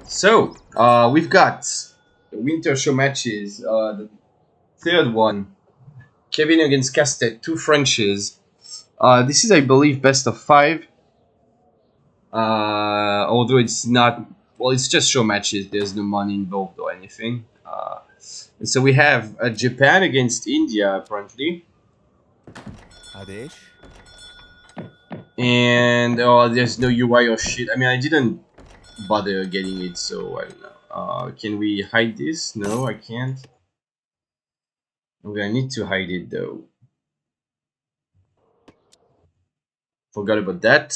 So, we've got the winter show matches. The third one, Kevin against Castet, two Frenches. This is, I believe, best of five. Although it's not, well, it's just show matches. There's no money involved or anything. And so we have Japan against India, apparently. Adesh? And there's no UI or shit. I mean, I didn't bother getting it, so I don't know. Can we hide this? No, I can't. Okay, I need to hide it though. Forgot about that.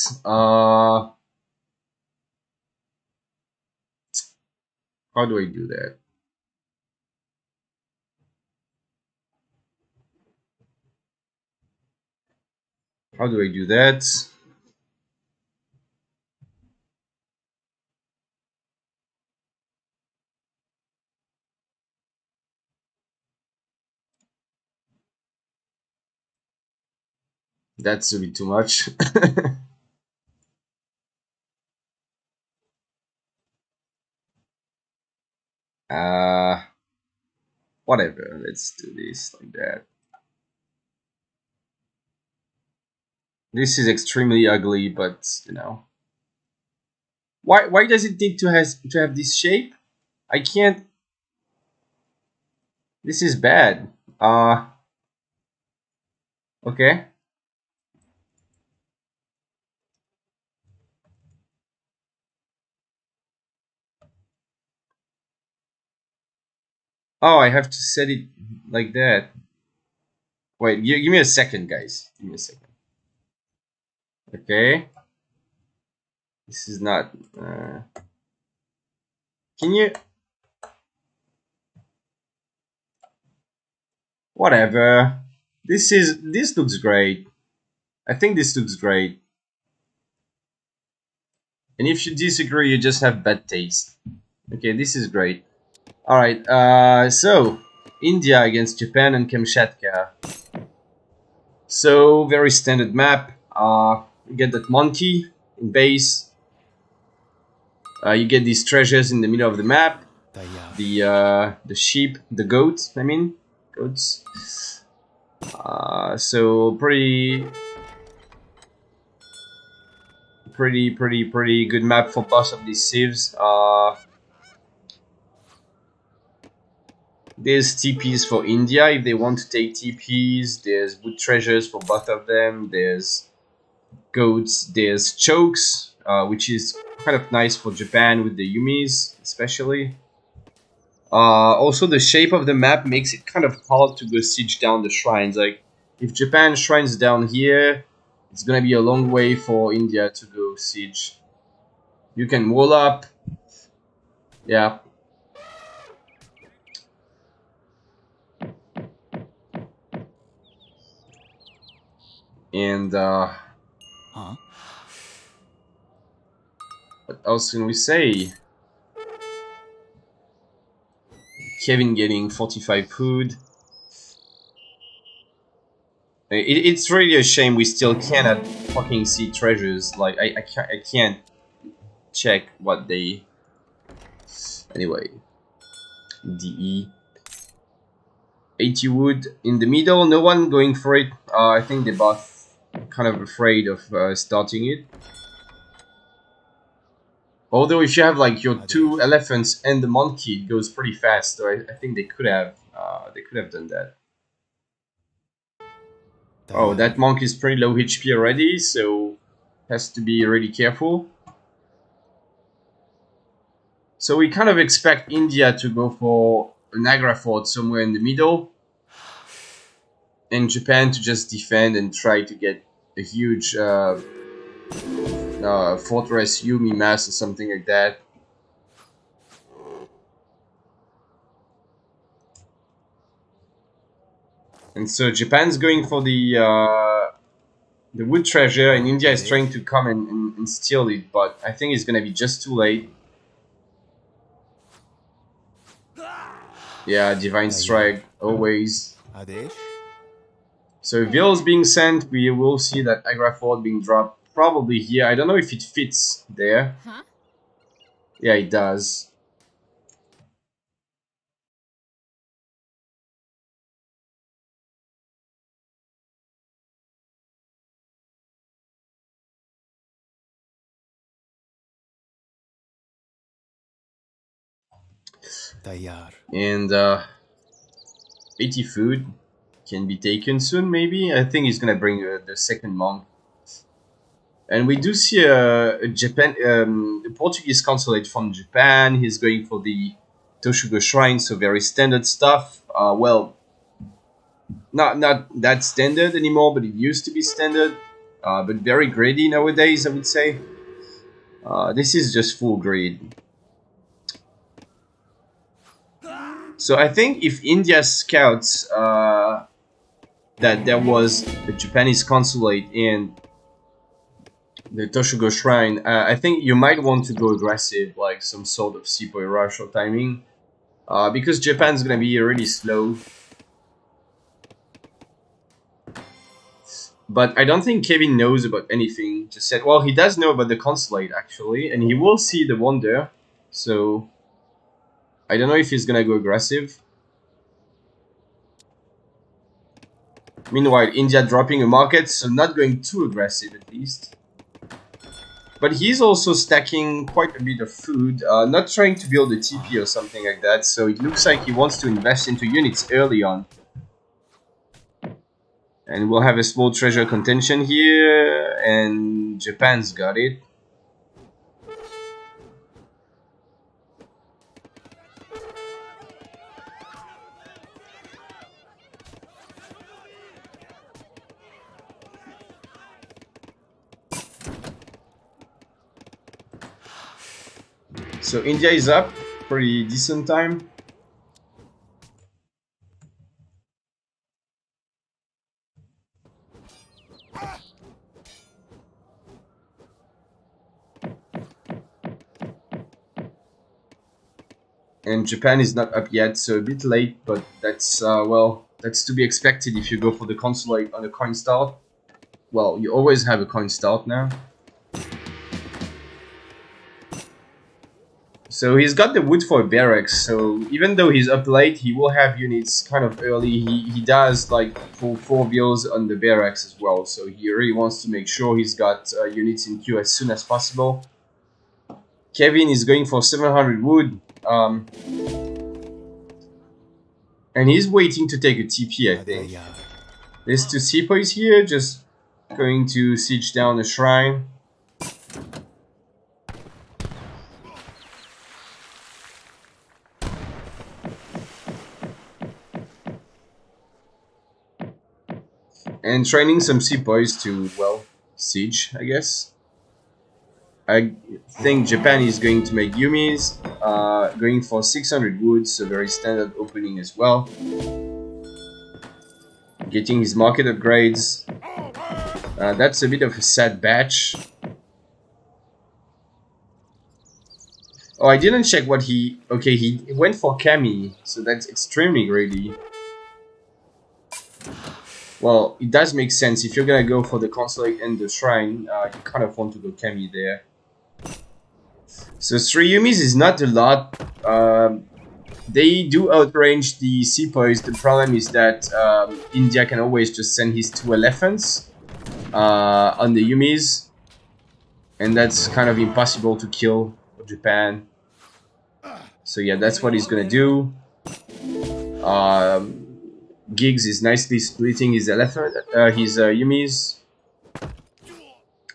How do I do that? How do I do that? That's a bit too much. uh, Whatever. Let's do this like that. This is extremely ugly, but you know, why does it need to have this shape? I can't. This is bad. Okay. Oh, I have to set it like that. Wait, give me a second, guys. Give me a second. Okay. This is not. Can you? Whatever. This looks great. I think this looks great. And if you disagree, you just have bad taste. Okay, this is great. All right. So India against Japan and Kamchatka. So very standard map. You get that monkey in base. You get these treasures in the middle of the map. The sheep, the goat. I mean, goats. So pretty good map for both of these civs. There's TPs for India if they want to take TPs. There's wood treasures for both of them. There's goats. There's chokes, which is kind of nice for Japan with the Yumis, especially. Also, the shape of the map makes it kind of hard to go siege down the shrines. Like, if Japan shrines down here, it's gonna be a long way for India to go siege. You can wall up. Yeah. And Huh? what else can we say? Kevin getting 45 food. It's really a shame we still cannot fucking see treasures. Like, I can't check what they... Anyway. DE. 80 wood in the middle, no one going for it. I think they're both kind of afraid of starting it. Although if you have like your two elephants and the monkey, it goes pretty fast. So I think they could have done that. Oh, that monk is pretty low HP already, so has to be really careful. So we kind of expect India to go for an Agra fort somewhere in the middle, and Japan to just defend and try to get a huge fortress Yumi mass or something like that. And so Japan's going for the wood treasure, and India is trying to come and steal it, but I think it's gonna be just too late. Yeah, Divine Strike, always. Adesh? So Veil's being sent, we will see that Agra Fort being dropped probably here. I don't know if it fits there. Huh? Yeah, it does. Tayyar. And 80 food can be taken soon, maybe. I think he's gonna bring the second monk. And we do see a Japan, the Portuguese consulate from Japan. He's going for the Toshugo Shrine, so very standard stuff. Well, not that standard anymore, but it used to be standard. But very greedy nowadays, I would say. This is just full greed. So I think if India scouts that there was a Japanese consulate in the Toshugo Shrine, I think you might want to go aggressive, like some sort of sepoy rush or timing, because Japan's gonna be really slow. But I don't think Kevin knows about anything. Just said, well, he does know about the consulate actually, and he will see the wonder. So I don't know if he's gonna go aggressive. Meanwhile, India dropping a market, so not going too aggressive at least. But he's also stacking quite a bit of food, not trying to build a TP or something like that, so it looks like he wants to invest into units early on. And we'll have a small treasure contention here, and Japan's got it. So India is up, pretty decent time. And Japan is not up yet, so a bit late, but that's, well, that's to be expected if you go for the consulate on a coin start. Well, you always have a coin start now. So he's got the wood for a barracks, so even though he's up late, he will have units kind of early. He does like full 4 bills on the barracks as well, so he really wants to make sure he's got units in queue as soon as possible. Kevin is going for 700 wood, and he's waiting to take a TP, I think. There's 2 sepoys here, just going to siege down the shrine. And training some sepoys to, well, siege, I guess. I think Japan is going to make Yumis, going for 600 wood, so very standard opening as well. Getting his market upgrades. That's a bit of a sad batch. Oh, I didn't check what he... Okay, he went for Kami, so that's extremely greedy. Well, it does make sense. If you're gonna go for the consulate and the shrine, you kind of want to go Kami there. So 3 Yumis is not a lot. They do outrange the sepoys. The problem is that India can always just send his 2 elephants on the Yumis. And that's kind of impossible to kill for Japan. So yeah, that's what he's gonna do. Giggs is nicely splitting his elephant, his Yumis.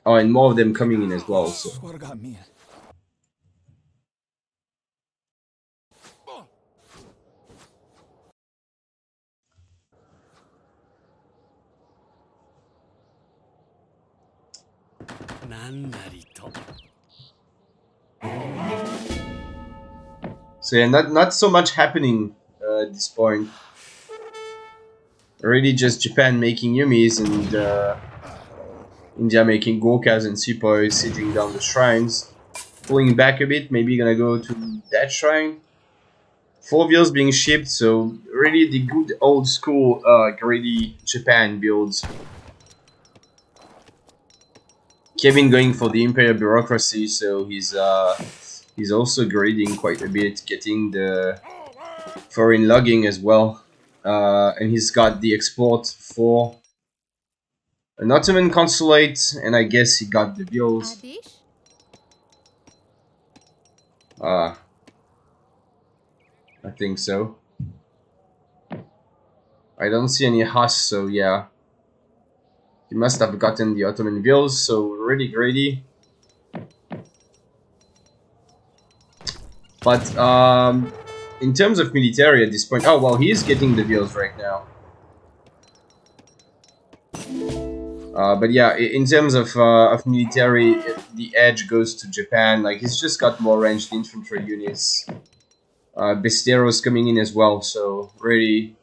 Oh, and more of them coming in as well. So. So yeah, not so much happening at this point. Really just Japan making Yumis and India making Gorkas and Sepoys sitting down the shrines. Pulling back a bit, maybe gonna go to that shrine. 4 wheels being shipped, so really the good old school greedy Japan builds. Kevin going for the Imperial bureaucracy, so he's He's also grading quite a bit, getting the foreign logging as well. And he's got the export for an Ottoman consulate, and I guess he got the bills. I think so. I don't see any Hus, so yeah. He must have gotten the Ottoman bills, so really greedy. But in terms of military at this point, oh well, he is getting the bills right now. But yeah, in terms of military, the edge goes to Japan. Like, he's just got more ranged infantry units. Besteros coming in as well, so really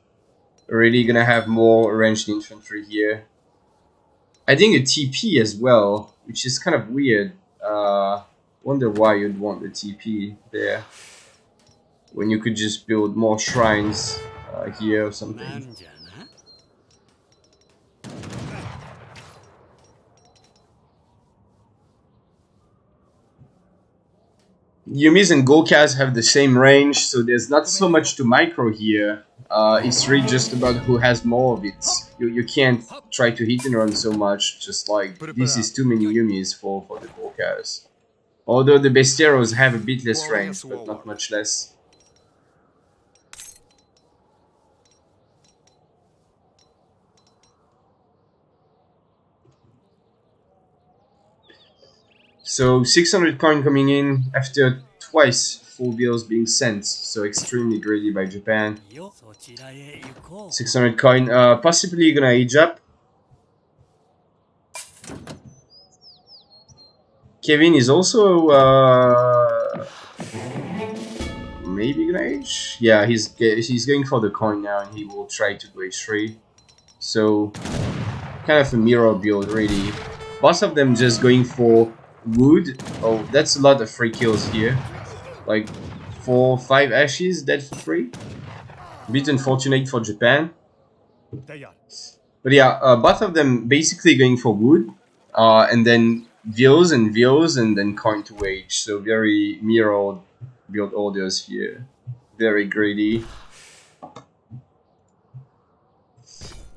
gonna have more ranged infantry here. I think a TP as well, which is kind of weird. Wonder why you'd want the TP there when you could just build more shrines here or something. Yumis and Golkas have the same range, so there's not so much to micro here. It's really just about who has more of it. You can't try to hit and run so much, just like this is too many Yumis for the Golkas. Although the Besteros have a bit less range, but not much less. So 600 coin coming in after twice full bills being sent, so extremely greedy by Japan. 600 coin, possibly gonna age up. Kevin is also maybe gonna age. Yeah, he's going for the coin now, and he will try to go H3. So kind of a mirror build, really. Both of them just going for wood. Oh, that's a lot of free kills here. Like 4, 5 ashes dead for free. A bit unfortunate for Japan. But yeah, both of them basically going for wood, and then views and then coin to wage. So very mirrored build orders here. Very greedy.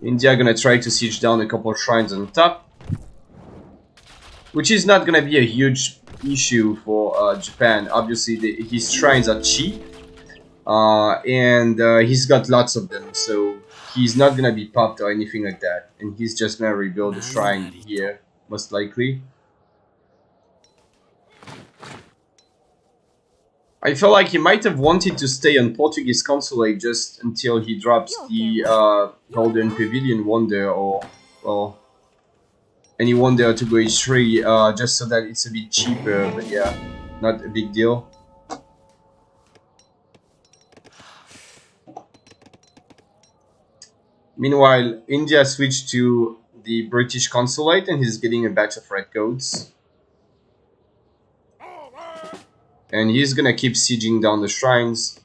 India gonna try to siege down a couple of shrines on top, which is not gonna be a huge issue for Japan. Obviously, his shrines are cheap, and he's got lots of them, so he's not gonna be popped or anything like that. And he's just gonna rebuild the shrine here, most likely. I feel like he might have wanted to stay on Portuguese consulate just until he drops the Golden Pavilion Wonder, or well, any wonder to go H3, just so that it's a bit cheaper. But yeah, not a big deal. Meanwhile, India switched to the British consulate, and he's getting a batch of redcoats. And he's gonna keep sieging down the shrines.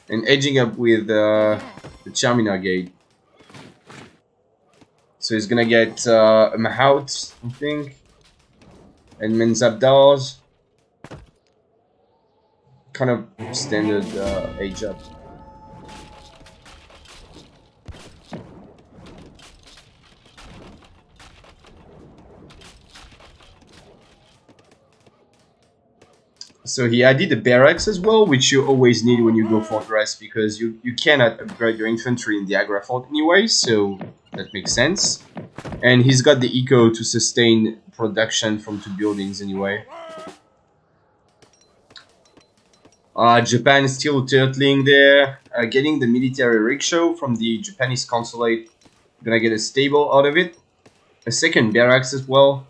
And edging up with the Charminar Gate. So he's gonna get a Mahout, I think. And Menzabdars. Kind of standard age up. So he added the barracks as well, which you always need when you go fortress, because you cannot upgrade your infantry in the Agra fort anyway, so that makes sense. And he's got the eco to sustain production from 2 buildings anyway. Japan is still turtling there, getting the military rickshaw from the Japanese consulate. Gonna get a stable out of it. A second barracks as well.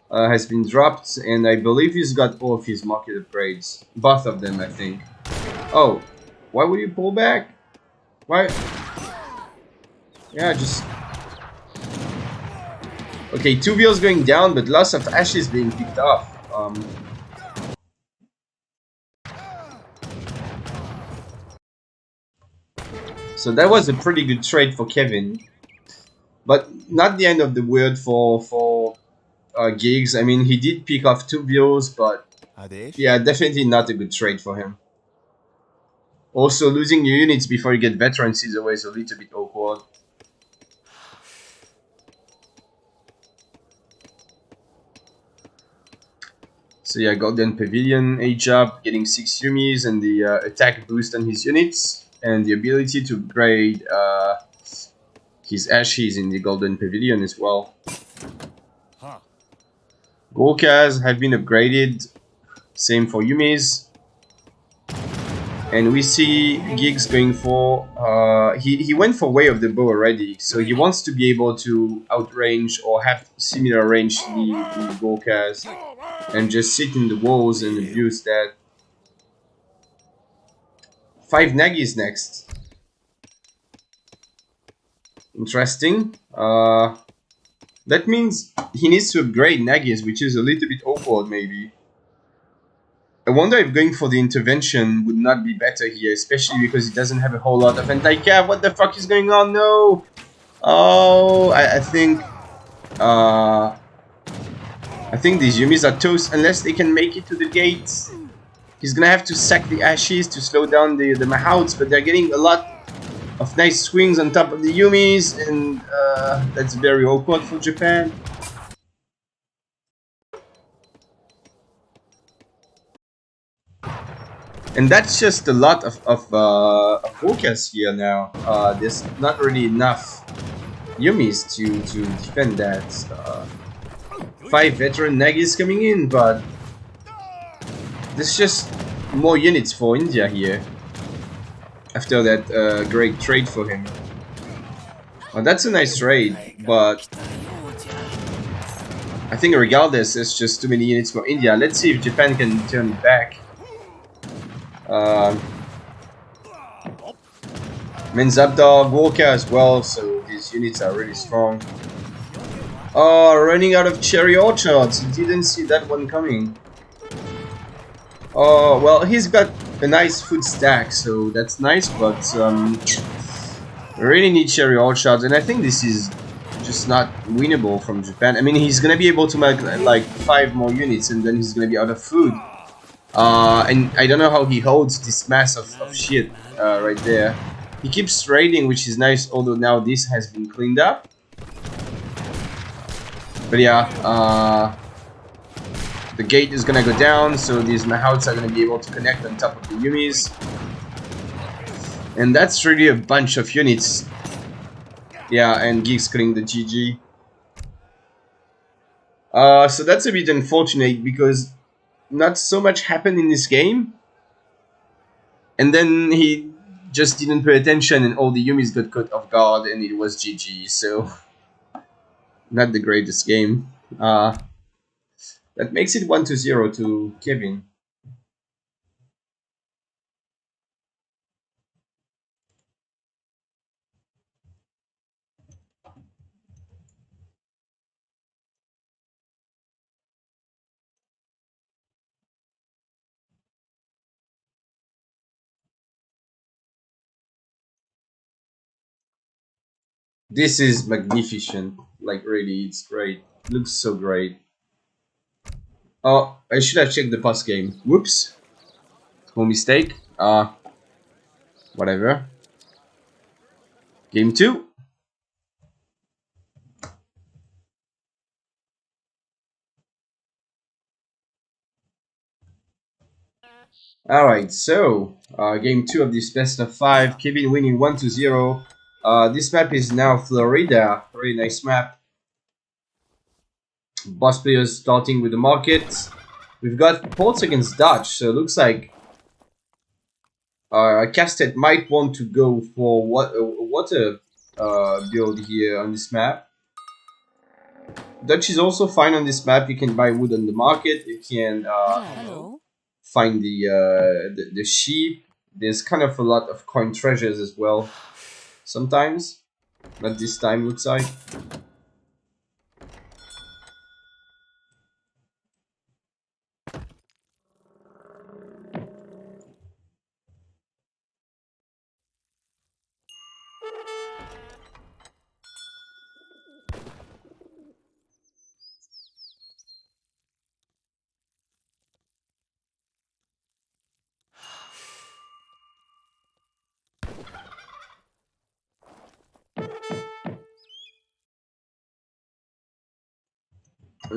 Has been dropped, and I believe he's got all of his market upgrades. Both of them, I think. Oh, why would you pull back? Why? Yeah, just... Okay, 2 wheels going down, but lots of ashes being picked off. So that was a pretty good trade for Kevin. But not the end of the world for gigs. I mean, he did pick off 2 bills, but 아데시. yeah, definitely not a good trade for him. Also, losing your units before you get veterans is always a little bit awkward. So yeah, Golden Pavilion age up, getting 6 Yumis and the attack boost on his units, and the ability to upgrade his ashes in the Golden Pavilion as well. Gorkas have been upgraded, same for Yumis. And we see Giggs going for he went for Way of the Bow already, so he wants to be able to outrange or have similar range to the Gorkas and just sit in the walls and abuse that. 5 Nagis next. Interesting. That means he needs to upgrade Nagis, which is a little bit awkward maybe. I wonder if going for the intervention would not be better here, especially because he doesn't have a whole lot of anti-cav. What the fuck is going on? No! Oh, I think these Yumis are toast unless they can make it to the gates. He's gonna have to sack the ashes to slow down the Mahouts, but they're getting a lot of nice swings on top of the Yumis, and that's very awkward for Japan. And that's just a lot of focus here now. There's not really enough Yumis to defend that. 5 veteran Nagis coming in, but there's just more units for India here. After that great trade for him. Oh, that's a nice trade, but I think regardless, there's just too many units for India. Let's see if Japan can turn it back. Menzabdar, Gorka as well, so these units are really strong. Oh, running out of cherry orchards. Didn't see that one coming. Oh, well, he's got a nice food stack, so that's nice, but we really need cherry orchards, and I think this is just not winnable from Japan. I mean, he's gonna be able to make like 5 more units, and then he's gonna be out of food. And I don't know how he holds this mass of shit right there. He keeps raiding, which is nice, although now this has been cleaned up. But yeah, the gate is gonna go down, so these Mahouts are gonna be able to connect on top of the Yumis. And that's really a bunch of units. Yeah, and Geeks killing the GG. So that's a bit unfortunate because not so much happened in this game. And then he just didn't pay attention and all the Yumis got caught off guard and it was GG, so not the greatest game. That makes it 1-0 to Kevin. This is magnificent. Like really, it's great. Looks so great. Oh, I should have checked the past game. Whoops. Small mistake. Whatever. Game 2. Alright, so game 2 of this best of 5. Kevin winning 1-0. This map is now Florida. Very nice map. Boss players starting with the market. We've got ports against Dutch, so it looks like Lecastete might want to go for water build here on this map. Dutch is also fine on this map. You can buy wood on the market. You can find the sheep. There's kind of a lot of coin treasures as well. Sometimes, not this time looks like.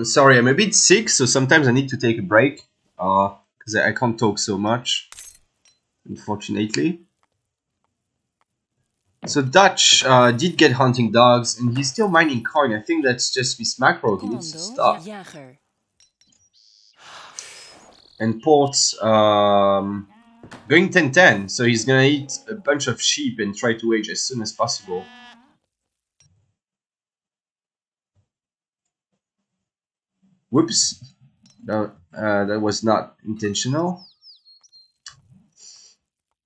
Sorry, I'm a bit sick, so sometimes I need to take a break. Because I can't talk so much, unfortunately. So Dutch did get hunting dogs, and he's still mining coin. I think that's just his macro. He needs to Commando, stop. jager. And Port's going 10-10, so he's gonna eat a bunch of sheep and try to age as soon as possible. Whoops. No, that was not intentional.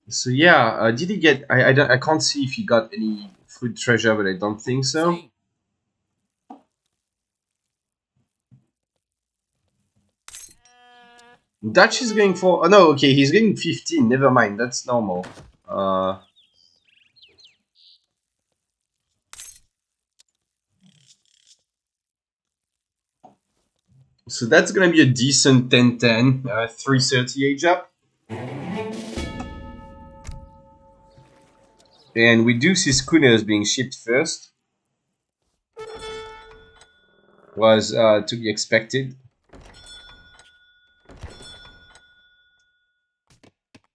So yeah, did he get? I can't see if he got any food treasure, but I don't think so. Sim. Dutch is going for. Oh no, okay, he's getting 15. Never mind, that's normal. Uh, so that's gonna be a decent 10-10, 330 age up. And we do see schooners being shipped first. Was to be expected.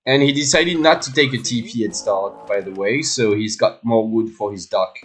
And he decided not to take a TP at start, by the way, so he's got more wood for his dock.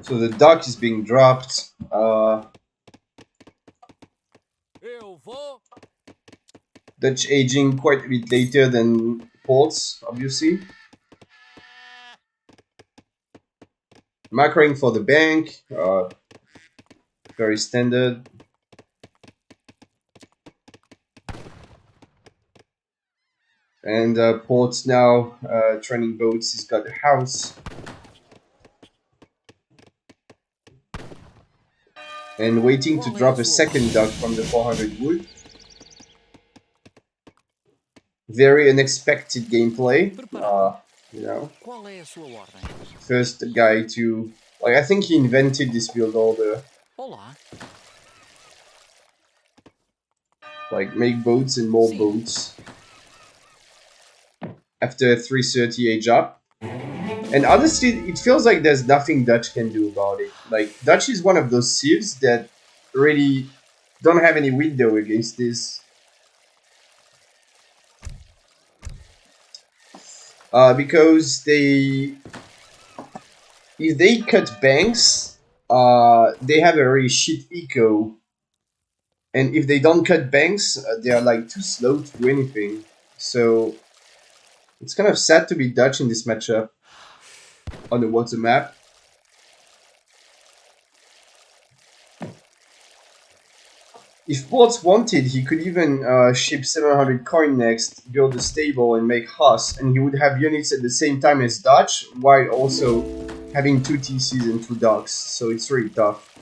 So the dock is being dropped. Eu vou. Dutch aging quite a bit later than Ports, obviously. Macroing for the bank, very standard. And Ports now training boats. He's got a house. And waiting to Qual é a drop a sua second ordem? dock from the 400 wood. Very unexpected gameplay. Preparado. You know, Qual é a sua ordem? first guy to like I think he invented this build order. Olá. Like make boats and more Sim. boats after 330 age up. And honestly, it feels like there's nothing Dutch can do about it. Like Dutch is one of those civs that really don't have any window against this. Because if they cut banks, they have a very shit eco. And if they don't cut banks, they are like too slow to do anything. So it's kind of sad to be Dutch in this matchup on the water map. If Ports wanted, he could even ship 700 coin next, build a stable, and make Huss, and he would have units at the same time as Dutch, while also having 2 TCs and 2 docks, so it's really tough.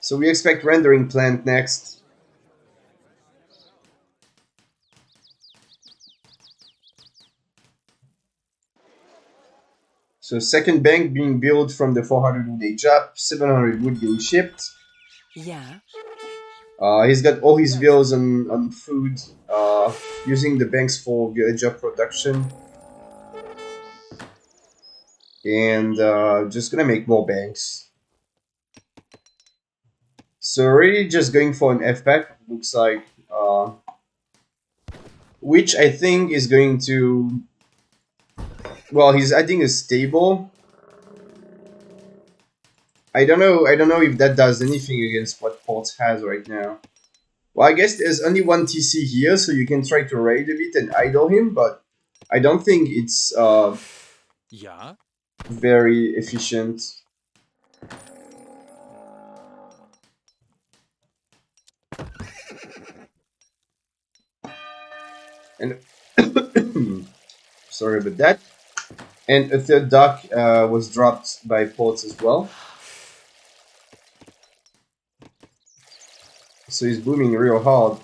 So we expect rendering plant next. So second bank being built from the 400 wood age up, 700 wood being shipped. Ja. He's got all his bills on food, using the banks for village up production. And just gonna make more banks. So really just going for an F-pack, looks like, which I think is going to, well, he's adding a stable. I don't know if that does anything against what Port has right now. Well, I guess there's only one TC here, so you can try to raid a bit and idle him, but I don't think it's Ja. very efficient. And Sorry about that. And a third dock was dropped by ports as well. So he's booming real hard.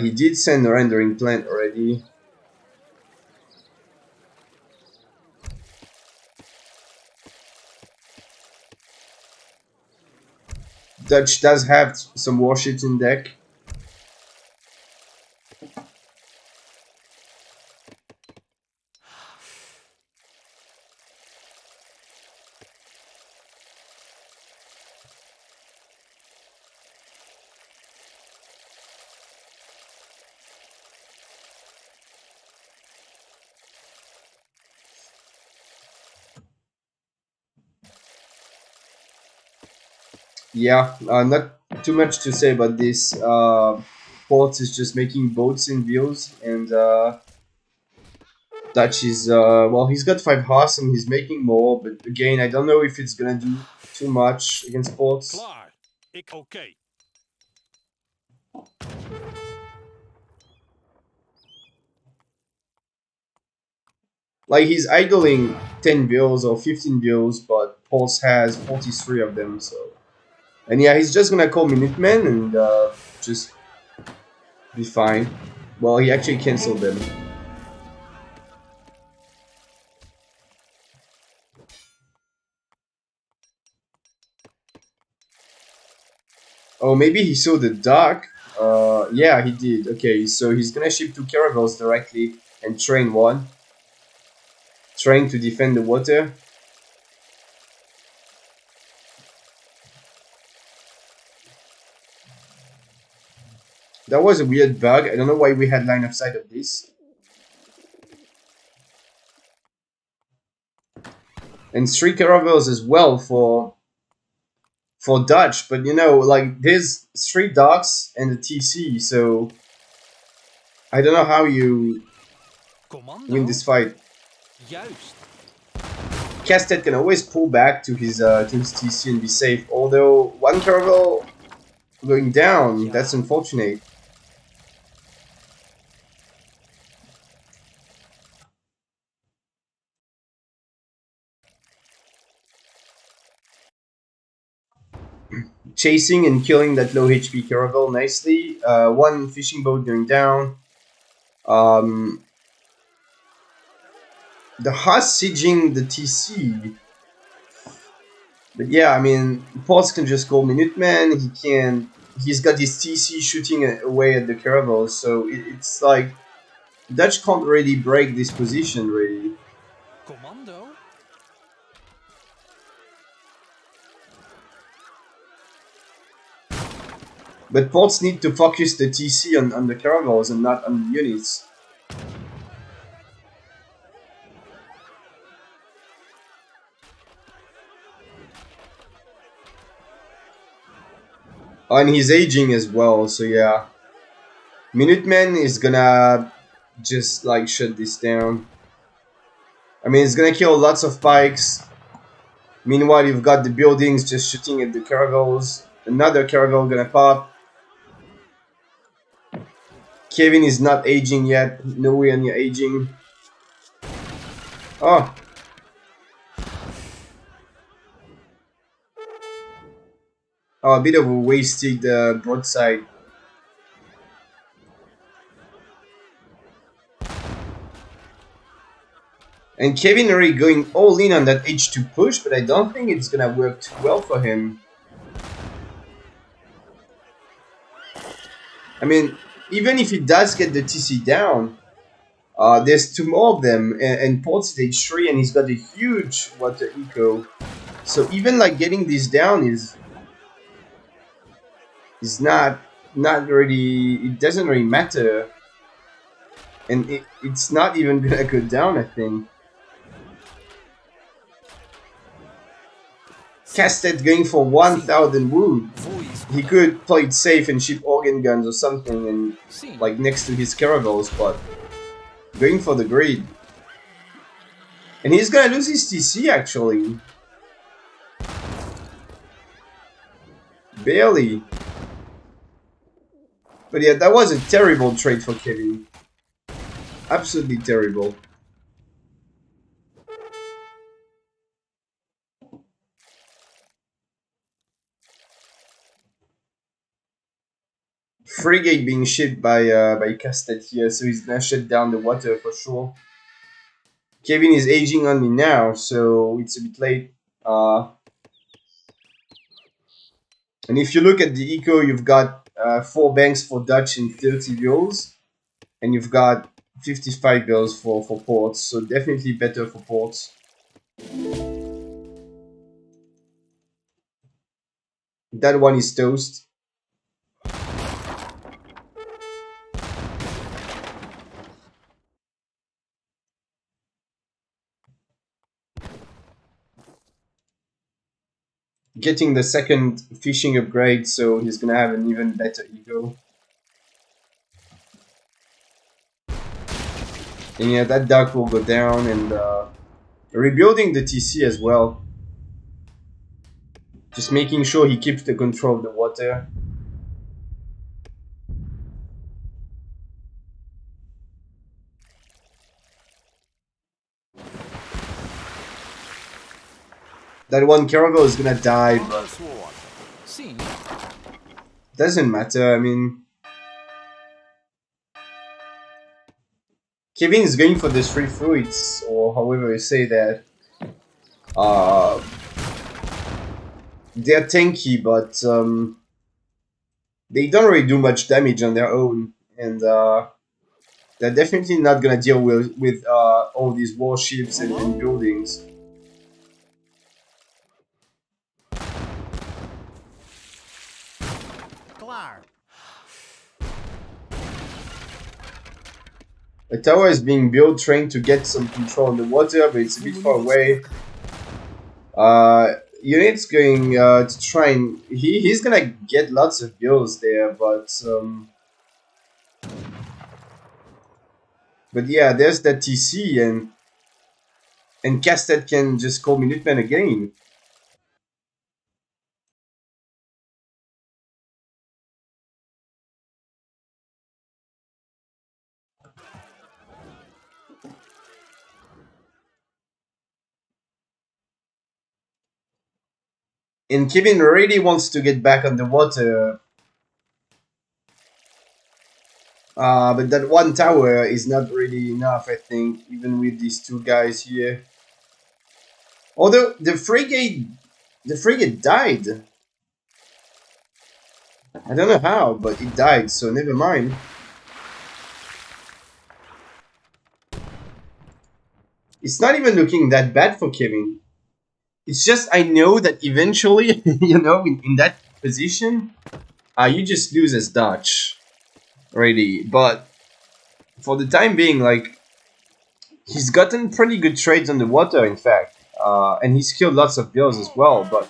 He did send a rendering plant already. Dutch does have some warships in deck. Yeah, not too much to say about this. Port is just making boats in views, and Dutch is well, he's got 5 horse and he's making more, but again, I don't know if it's gonna do too much against ports. Klaar. Ik oké. Like he's idling 10 bills or 15 bills, but Pulse has 43 of them, so. And yeah, he's just gonna call Minutemen and just be fine. Well, he actually canceled them. Oh, maybe he saw the dock. Yeah, he did. Okay, so he's gonna ship 2 caravels directly and train 1. Trying to defend the water. That was a weird bug. I don't know why we had line of sight of this. And 3 caravels as well for Dutch, but you know, like there's 3 docks and a TC, so I don't know how you win this fight. Juist. Lecastete can always pull back to his TC and be safe. Although 1 caravel going down, that's unfortunate. Chasing and killing that low HP caravel nicely. 1 fishing boat going down. The Haas sieging the TC. But yeah, I mean, Pulse can just call Minuteman. He can. He's got his TC shooting away at the caravels, so it's like Dutch can't really break this position, really. Commando. But ports need to focus the TC on the caravels and not on the units. And he's aging as well, so yeah. Minuteman is gonna just like shut this down. I mean, it's gonna kill lots of pikes. Meanwhile, you've got the buildings just shooting at the caravels. Another caravel gonna pop. Kevin is not aging yet. Nowhere near aging. Oh. Oh, a bit of a wasted broadside. And Kevin already going all in on that H2 push, but I don't think it's gonna work too well for him. I mean, even if he does get the TC down, there's 2 more of them, and Port's at H3, and he's got a huge water eco. So even like getting this down is not really. It doesn't really matter, and it's not even gonna go down, I think. Lecastete going for 1,000 wood. He could play it safe and ship organ guns or something, and like next to his caravels, but going for the grid. And he's gonna lose his TC actually. Barely. But yeah, that was a terrible trade for Kevin. Absolutely terrible. Frigate being shipped by Lecastete here, so he's gonna shut down the water for sure. Kevin is aging on me now, so it's a bit late. And if you look at the eco, you've got 4 banks for Dutch and 30 bills, and you've got 55 bills for ports, so definitely better for ports. That one is toast. Getting the second fishing upgrade, so he's gonna have an even better ego. And yeah, that duck will go down, and rebuilding the TC as well. Just making sure he keeps the control of the water. That one caravel is gonna die, but Sim. doesn't matter. I mean, Kevin is going for this free fruits, or however you say that. Uh, they're tanky, but they don't really do much damage on their own, and they're definitely not gonna deal with all these warships and buildings. Klaar. A tower is being built, trying to get some control on the water, but it's a bit far away. Unit's going to try and he's gonna get lots of bills there, but yeah, there's that TC, and Castet can just call Minutemen again. And Kevin really wants to get back on the water, but that one tower is not really enough, I think, even with these 2 guys here. Although the frigate died. I don't know how, but it died, so never mind. It's not even looking that bad for Kevin. It's just I know that eventually, in that position, you just lose as Dutch, really. But for the time being, like, he's gotten pretty good trades on the water, in fact, and he's killed lots of bills as well. But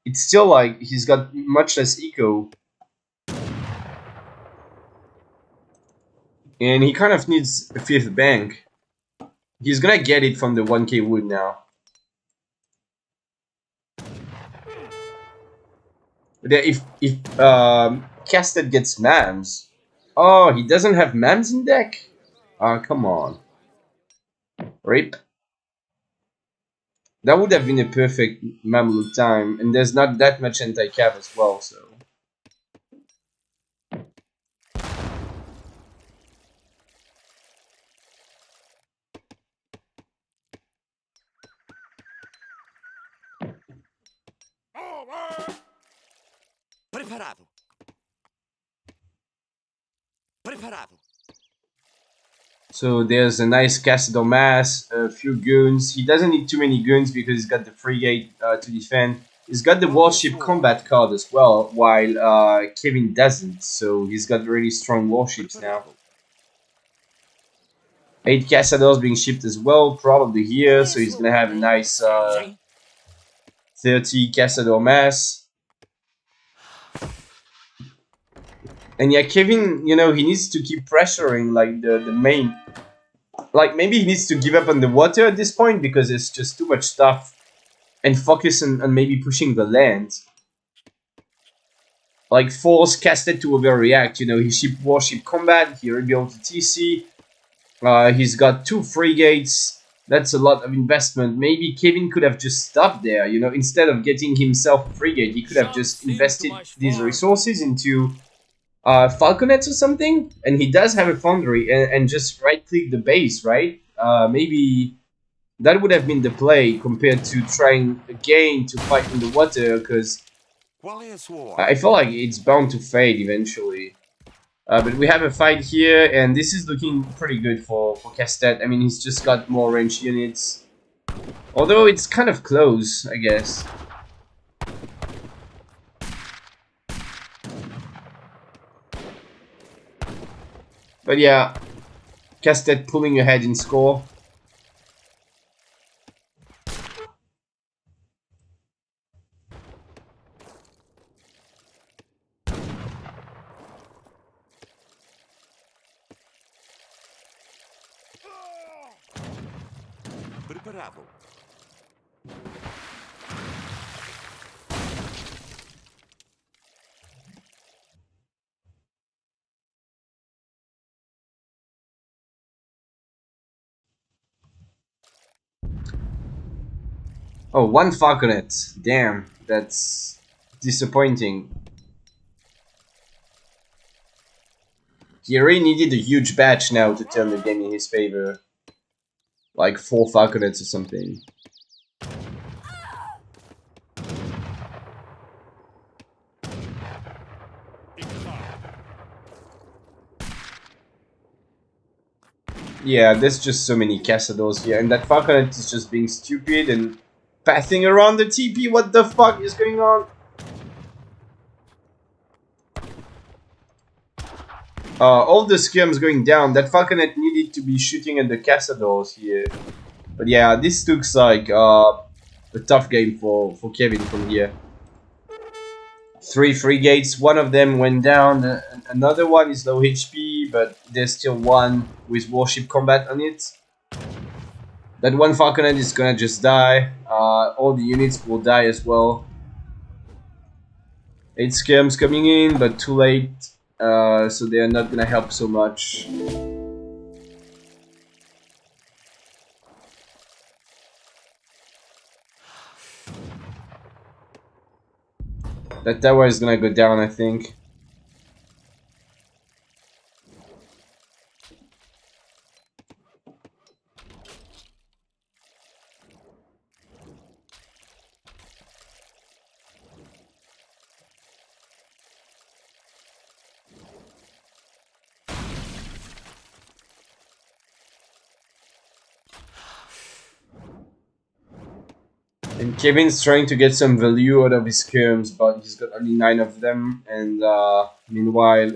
it's still like he's got much less eco, and he kind of needs a 5th bank. He's gonna get it from the 1k wood now. But yeah, if Casted gets Mams, oh, he doesn't have Mams in deck. Come on, Rip. That would have been a perfect Mamluk time, and there's not that much anti-cav as well, so. Preparado. Preparado. So there's a nice Cassador Mass, a few goons. He doesn't need too many goons because he's got the frigate to defend. He's got the warship combat card as well, while Kevin doesn't, so he's got really strong warships now. 8 Cassadors being shipped as well, probably here, so he's gonna have a nice 30 Cassador Mass. And yeah, Kevin, he needs to keep pressuring, like, the main. Like, maybe he needs to give up on the water at this point because there's just too much stuff. And focus on maybe pushing the land. Like, force Castet to overreact, he shipped warship combat, he rebuilt the TC. He's got 2 frigates. That's a lot of investment. Maybe Kevin could have just stopped there, you know, instead of getting himself a frigate, he could have Sharp just seems too invested much these farm. resources into falconets or something. And he does have a foundry, and just right-click the base, right? Maybe that would have been the play compared to trying again to fight in the water, because Qualius war. I feel like it's bound to fade eventually. But we have a fight here, and this is looking pretty good for Castet. I mean, he's just got more ranged units. Although it's kind of close, I guess. But yeah, Castet pulling ahead in score. Preparado. Oh, 1 Falconet. Damn, that's disappointing. He really needed a huge batch now to turn the game in his favor. Like 4 Falconets or something. Ik ga. Yeah, there's just so many Castadors here, and that Falconet is just being stupid and passing around the TP. What the fuck is going on? All the skirms going down. That Falconet needed to be shooting at the Castadors here. But yeah, this looks like a tough game for Kevin from here. 3 frigates, one of them went down, another one is low HP, but there's still one with warship combat on it. That 1 Falconet is gonna just die. All the units will die as well. 8 skirms coming in, but too late, so they are not gonna help so much. That tower is gonna go down, I think. And Kevin's trying to get some value out of his skirms, but he's got only 9 of them. And meanwhile,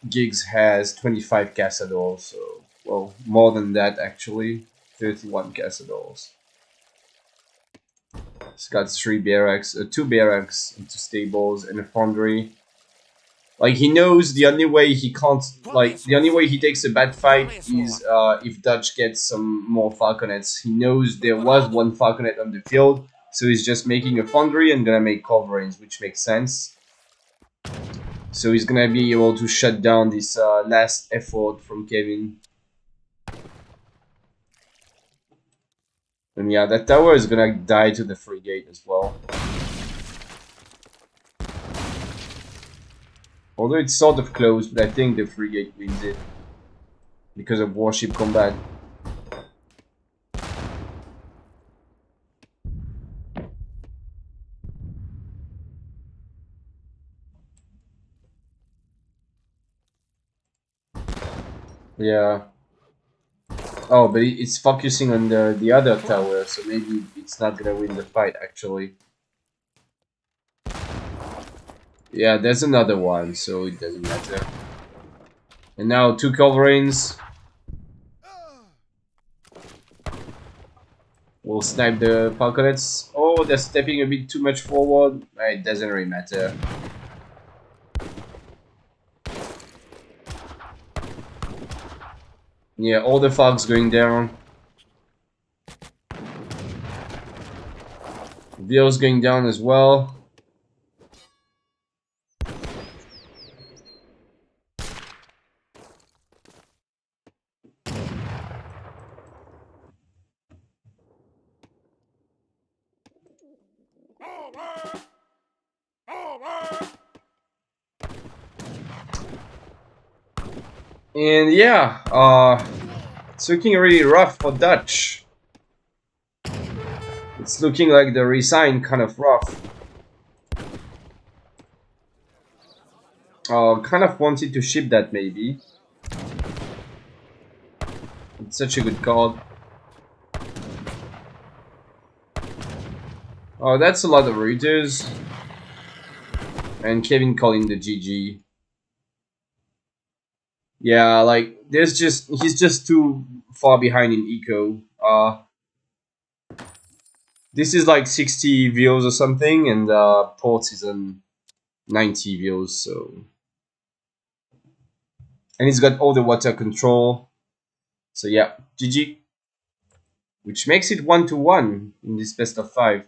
Giggs has 25 Castadors, so, well, more than that actually. 31 Castadors. He's got 3 barracks, 2 barracks, and 2 stables, and a foundry. Like, he knows the only way he can't, like, the only way he takes a bad fight is if Dutch gets some more Falconets. He knows there was 1 Falconet on the field, so he's just making a foundry and gonna make coverings, which makes sense. So he's gonna be able to shut down this last effort from Kevin. And yeah, that tower is gonna die to the frigate as well. Although it's sort of close, but I think the frigate wins it. Because of warship combat. Yeah. Oh, but it's focusing on the other tower, so maybe it's not gonna win the fight, actually. Yeah, there's another one, so it doesn't matter. And now 2 coverings. We'll snipe the Falconets. Oh, they're stepping a bit too much forward. It doesn't really matter. Yeah, all the Falcons going down. Vio's going down as well. And yeah, it's looking really rough for Dutch. It's looking like the resign kind of rough. Kind of wanted to ship that maybe. It's such a good card. Oh, that's a lot of routers. And Kevin calling the GG. Yeah, like he's just too far behind in eco. This is like 60 views or something, and Ports is on 90 views. So, and he's got all the water control. So yeah, GG, which makes it 1-1 in this best of 5.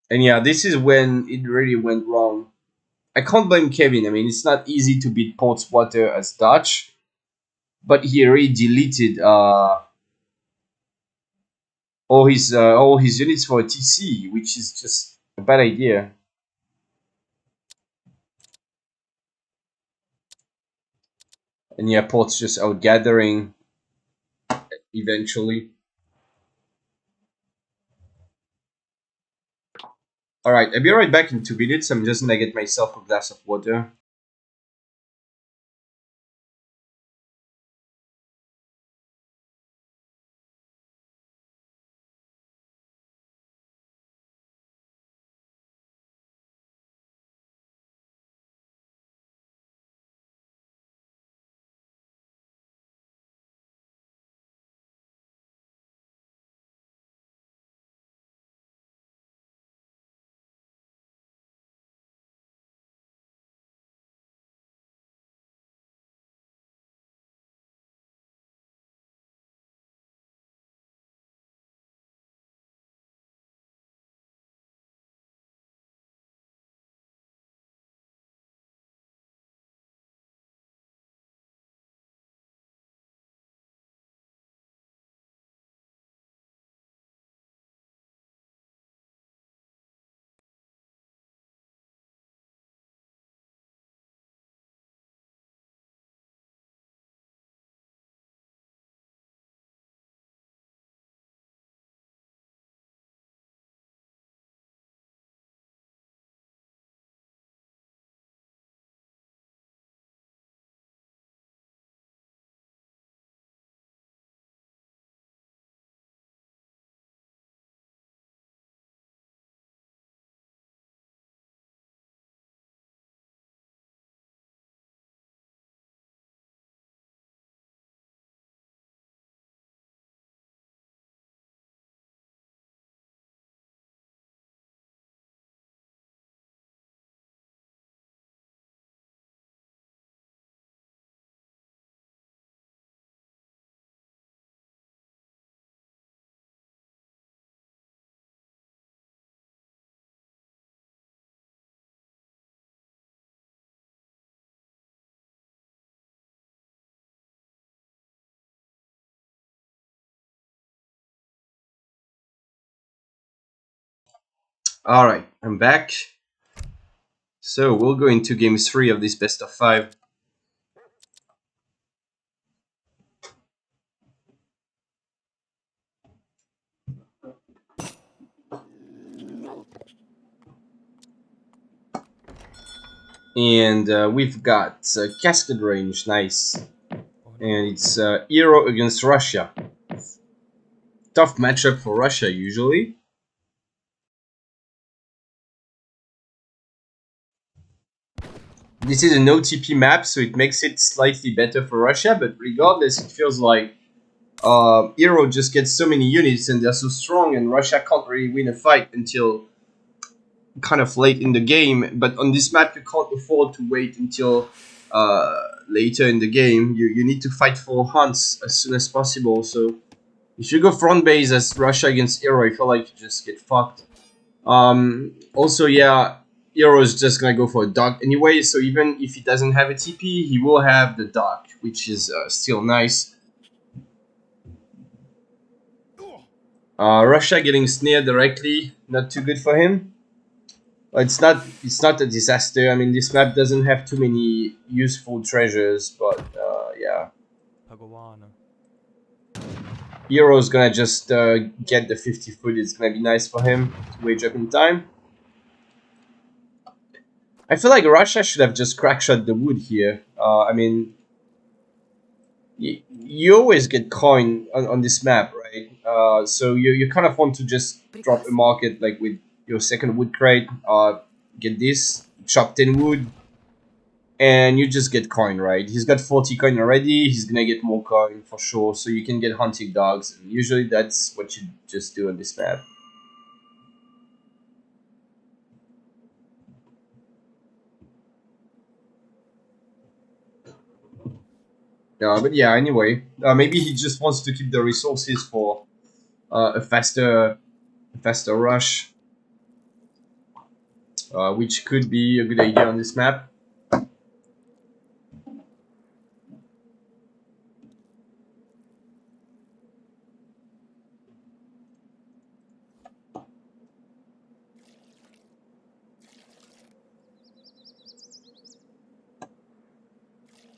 And yeah, this is when it really went wrong. I can't blame Kevin. I mean, it's not easy to beat Ports water as Dutch, but he already deleted all his units for a TC, which is just a bad idea. And yeah, Port's just out gathering eventually. Alright, I'll be right back in 2 minutes. I'm just gonna get myself a glass of water. Alright, I'm back. So we'll go into game 3 of this best of 5. And we've got Cascade Range, nice. And it's Hero against Russia. Tough matchup for Russia usually. This is an OTP map, so it makes it slightly better for Russia, but regardless, it feels like Hero just gets so many units and they're so strong, and Russia can't really win a fight until kind of late in the game. But on this map, you can't afford to wait until later in the game. You need to fight for hunts as soon as possible. So if you go front base as Russia against Hero, I feel like you just get fucked. Also, yeah, Hero is just gonna go for a dog anyway, so even if he doesn't have a TP, he will have the dog, which is still nice. Russia getting snared directly, not too good for him. It's not a disaster. I mean, this map doesn't have too many useful treasures, but yeah. Pagawana. Hero's gonna just get the 50 foot. It's gonna be nice for him to wage up in time. I feel like Russia should have just crackshot the wood here. I mean, you always get coin on this map, right? So you kind of want to just drop a market like with your second wood crate. Get this, chop 10 wood, and you just get coin, right? He's got 40 coin already. He's gonna get more coin for sure. So you can get hunting dogs. And usually that's what you just do on this map. But yeah, anyway, maybe he just wants to keep the resources for a faster rush, which could be a good idea on this map.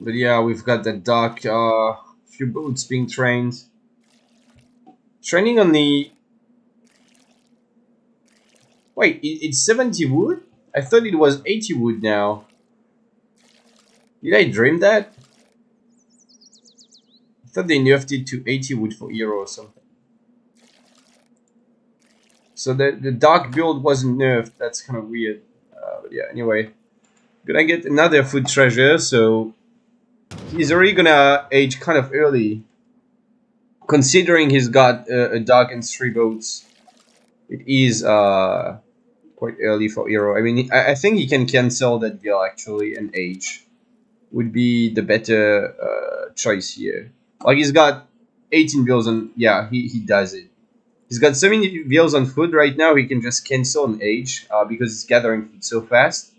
But yeah, we've got the dock, few boats being trained. Training on the... Wait, it's 70 wood? I thought it was 80 wood now. Did I dream that? I thought they nerfed it to 80 wood for hero or something. So the dark build wasn't nerfed. That's kind of weird. But yeah, anyway. Gonna get another food treasure, so he's already gonna age kind of early. Considering he's got a dog and 3 boats, it is quite early for hero. I mean, I think he can cancel that deal actually, and age would be the better choice here. Like he's got 18 bills on, yeah, he does it. He's got so many bills on food right now. He can just cancel and age because he's gathering food so fast.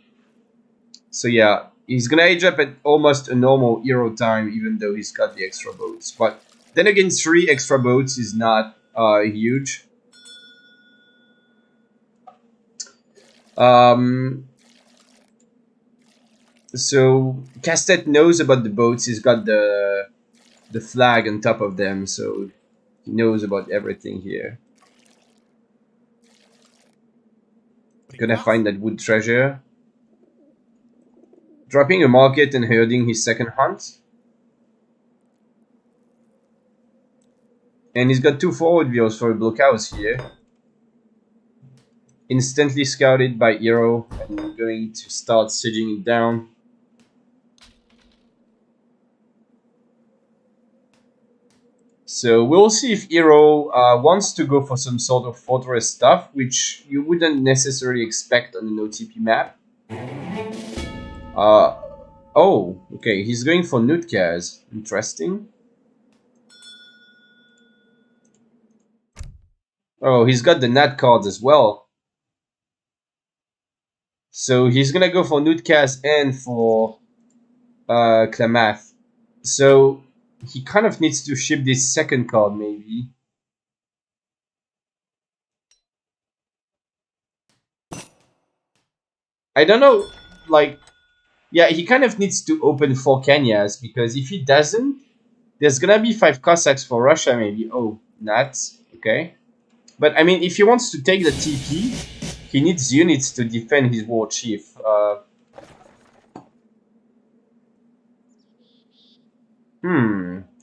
So yeah, he's gonna age up at almost a normal hero time, even though he's got the extra boats. But then again, 3 extra boats is not huge. Um, so Castet knows about the boats. He's got the flag on top of them, so he knows about everything here. Gonna find that wood treasure. Dropping a market and herding his second hunt. And he's got 2 forward wheels for a blockhouse here. Instantly scouted by hero and going to start sieging it down. So we'll see if hero wants to go for some sort of fortress stuff, which you wouldn't necessarily expect on an OTP map. Oh, okay, he's going for Nutkaz. Interesting. Oh, he's got the Nat cards as well. So he's gonna go for Nutkaz and for Klamath. So he kind of needs to ship this second card, maybe. I don't know, like, yeah, he kind of needs to open 4 Kenyas, because if he doesn't, there's gonna be 5 Cossacks for Russia, maybe. Oh, nuts. Okay. But, I mean, if he wants to take the TP, he needs units to defend his war chief.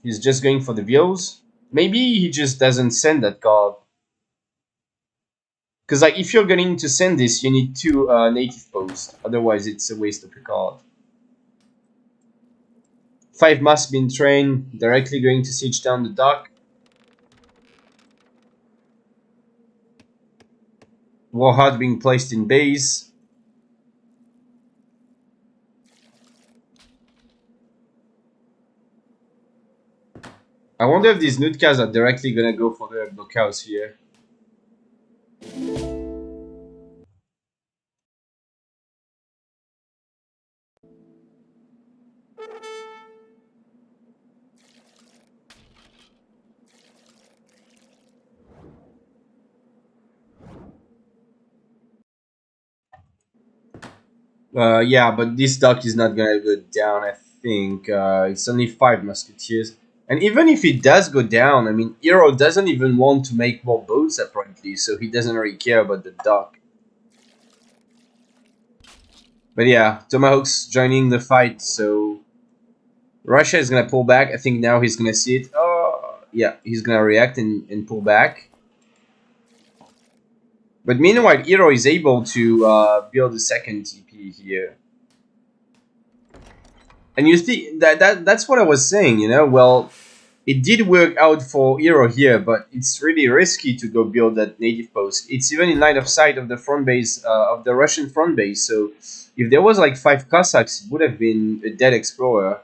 He's just going for the views. Maybe he just doesn't send that card. Because, like, if you're going to send this, you need 2 native posts. Otherwise, it's a waste of a card. 5 must been trained, directly going to siege down the dock. Warhead being placed in base. I wonder if these Nutkas are directly gonna go for the blockhouse here. Yeah, but this dock is not gonna go down. I think it's only 5 musketeers, and even if it does go down, I mean, Hero doesn't even want to make more boats apparently, so he doesn't really care about the dock. But yeah, Tomahawk's joining the fight, so Russia is gonna pull back. I think now he's gonna see it. Oh, yeah, he's gonna react and pull back. But meanwhile, Hero is able to build a second TP here. And you see that's what I was saying, you know. Well, it did work out for Hero here, but it's really risky to go build that native post. It's even in line of sight of the front base of the Russian front base. So if there was like 5 Cossacks, it would have been a dead explorer.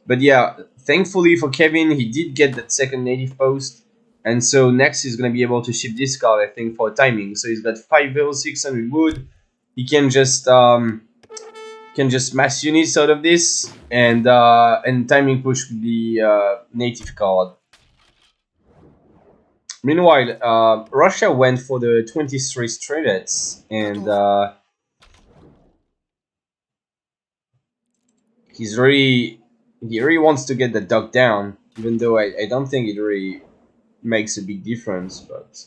But yeah, thankfully for Kevin, he did get that second native post. And so next he's going to be able to ship this card, I think, for timing. So he's got 5,600 wood. He can just mass units out of this and timing push with the native card. Meanwhile, Russia went for the 23 strelets, and he really wants to get the duck down, even though I don't think it really makes a big difference, but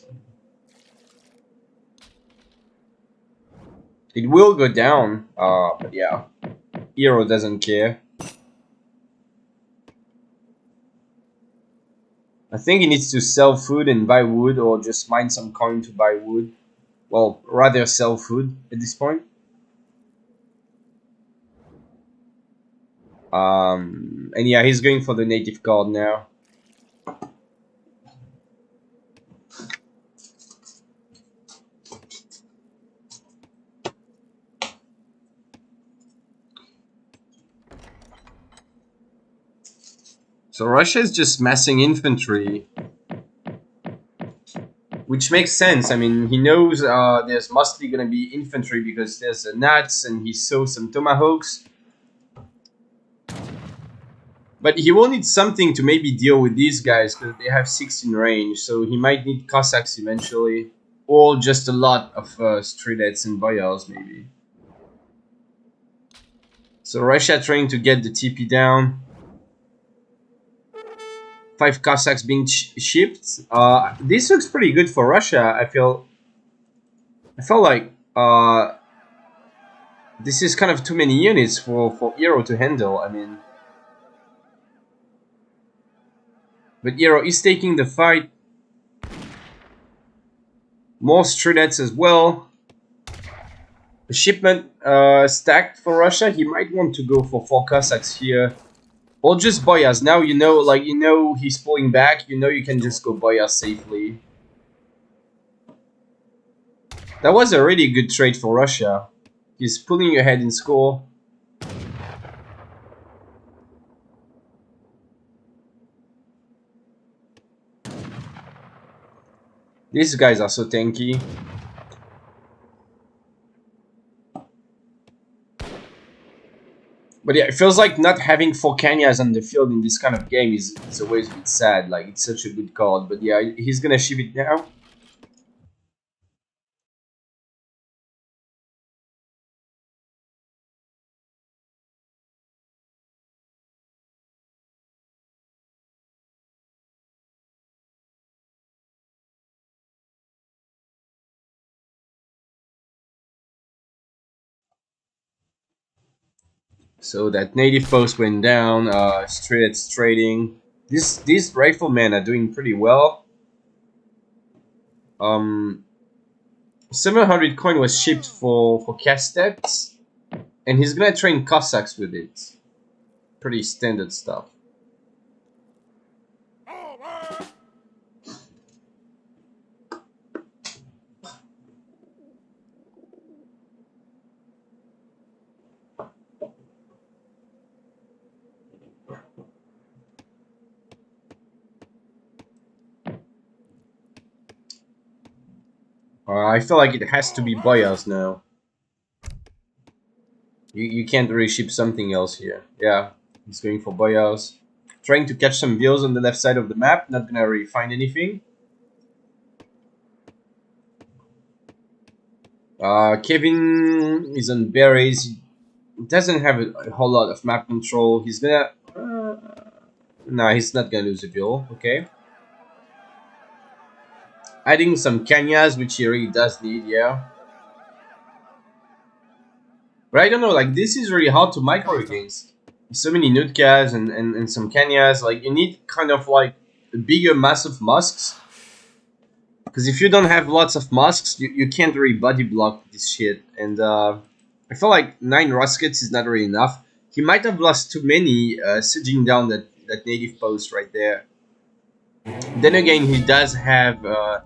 it will go down. But yeah, Hero doesn't care. I think he needs to sell food and buy wood, or just mine some coin to buy wood. Well, rather sell food at this point. And yeah, he's going for the native card now. So Russia is just massing infantry, which makes sense. I mean, he knows there's mostly going to be infantry because there's gnats, and he saw some tomahawks. But he will need something to maybe deal with these guys because they have 16 range, so he might need Cossacks eventually. Or just a lot of Strelets and Boyars, maybe. So Russia trying to get the TP down. 5 Cossacks being shipped. This looks pretty good for Russia. I feel like this is kind of too many units for Hero to handle. I mean, but Hero is taking the fight. More Strelets as well. A shipment stacked for Russia. He might want to go for 4 Cossacks here. Or just Boyas. Now you know, like, you know he's pulling back. You know you can just go Boyas safely. That was a really good trade for Russia. He's pulling ahead in score. These guys are so tanky. But yeah, it feels like not having 4 Kanyas on the field in this kind of game is always a bit sad. Like, it's such a good card. But yeah, he's gonna ship it now. So that native post went down. Straight trading. These riflemen are doing pretty well. 700 coin was shipped for Castet, and he's gonna train Cossacks with it. Pretty standard stuff. I feel like it has to be Boyas now. You can't really ship something else here. Yeah, he's going for Boyas. Trying to catch some deals on the left side of the map. Not gonna really find anything. Kevin is on berries. He doesn't have a whole lot of map control. He's gonna. Nah, he's not gonna lose a duel. Okay. Adding some Kanyas, which he really does need, yeah. But I don't know, like, this is really hard to micro Water. against. So many Nutkas and some Kanyas. Like, you need kind of like a bigger mass of musks. Because if you don't have lots of musks, you can't really body block this shit. And I feel like 9 Ruskets is not really enough. He might have lost too many sieging down that native post right there. Then again, he does have a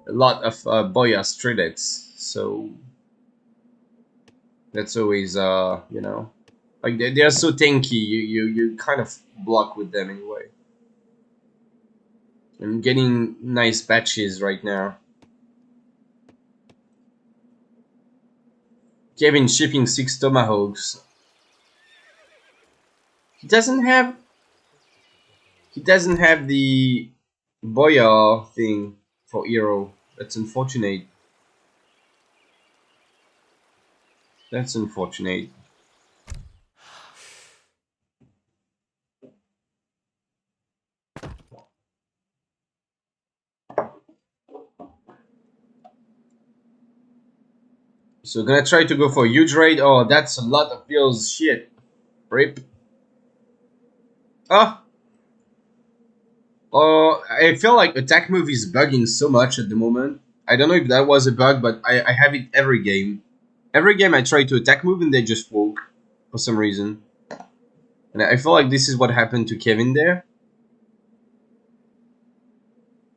lot of Boya Stridets. So that's always, you know. Like, they're so tanky, you kind of block with them anyway. I'm getting nice batches right now. Kevin shipping 6 Tomahawks. He doesn't have the Boya thing for Hero. That's unfortunate. That's unfortunate. So gonna try to go for a huge raid. Oh, that's a lot of bills. Shit. Rip. Oh. I feel like attack move is bugging so much at the moment. I don't know if that was a bug, but I have it every game. Every game I try to attack move and they just woke for some reason. And I feel like this is what happened to Kevin there.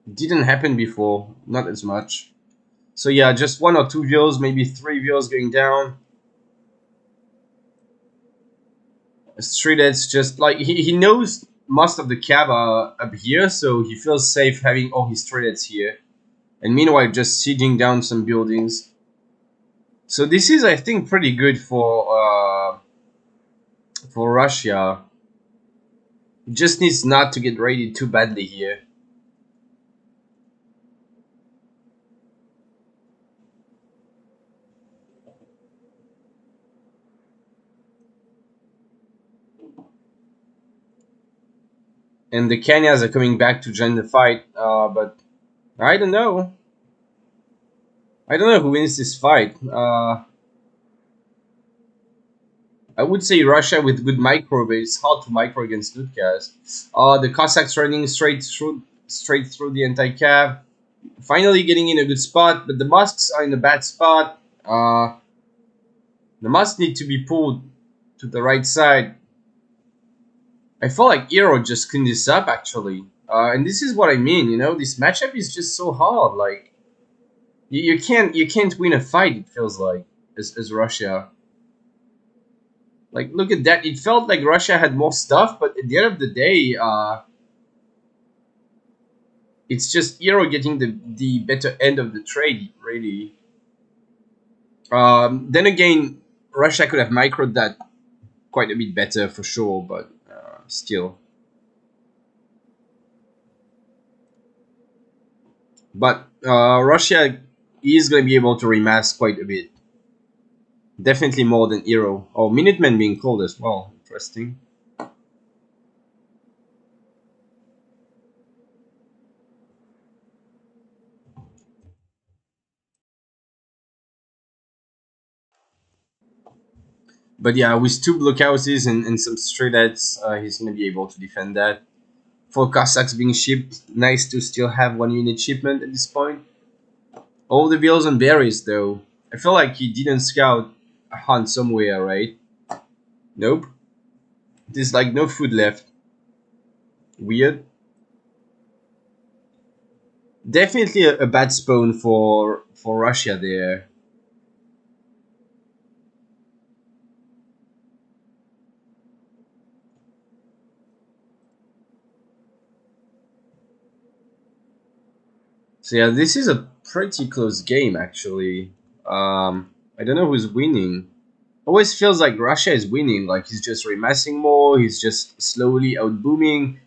It didn't happen before, not as much. So yeah, just 1 or 2 views, maybe 3 views going down. Street Ed's just like he knows most of the cab are up here, so he feels safe having all his street Eds here. And meanwhile just sieging down some buildings. So this is, I think, pretty good for Russia. It just needs not to get raided too badly here. And the Kenyas are coming back to join the fight, but I don't know. I don't know who wins this fight. I would say Russia with good micro, but it's hard to micro against Nutkas. The Cossacks running straight through the anti-cav. Finally getting in a good spot, but the Musks are in a bad spot. The Musks need to be pulled to the right side. I feel like Hero just cleaned this up actually. And this is what I mean, you know, this matchup is just so hard. Like you can't win a fight, it feels like, as Russia. Like, look at that. It felt like Russia had more stuff, but at the end of the day, it's just Hero getting the better end of the trade, really. Then again, Russia could have microed that quite a bit better for sure, but still. But Russia is going to be able to remass quite a bit. Definitely more than Hero. Oh, Minutemen being called as well. Interesting. But yeah, with 2 blockhouses and some straight heads, he's going to be able to defend that. 4 Cossacks being shipped. Nice to still have 1 unit shipment at this point. All the bills and berries, though. I feel like he didn't scout a hunt somewhere, right? Nope. There's like no food left. Weird. Definitely a bad spawn for Russia there. So yeah, this is a pretty close game actually. I don't know who's winning. Always feels like Russia is winning. Like he's just remassing more. He's just slowly outbooming.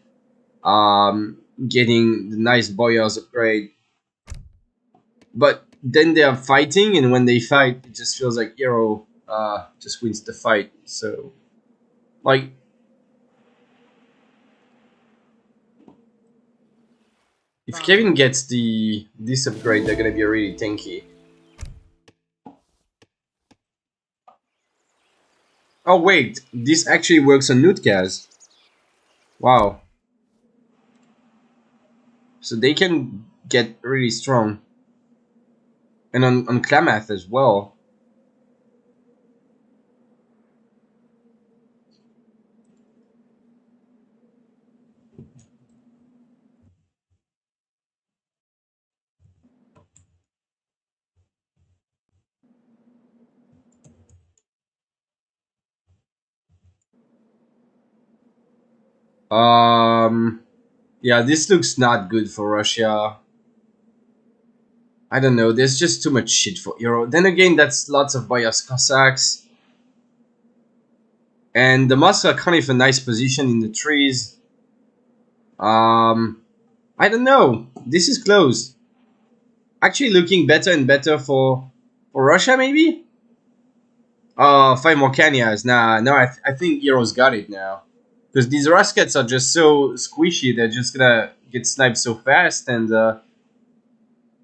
Getting the nice Boyars upgrade. But then they are fighting, and when they fight, it just feels like Hero just wins the fight. So like, if Kevin gets this upgrade, they're gonna be really tanky. Oh wait, this actually works on Nutcas. Wow. So they can get really strong. And on Klamath as well. Um yeah, this looks not good for Russia. I don't know, there's just too much shit for Euro. Then again, that's lots of Bias Cossacks. And the Moscow are kind of a nice position in the trees. Um I don't know. This is close. Actually looking better and better for Russia maybe? Five more Kenyas. Nah, no, I think Euro's got it now. Because these Ruskets are just so squishy, they're just gonna get sniped so fast, and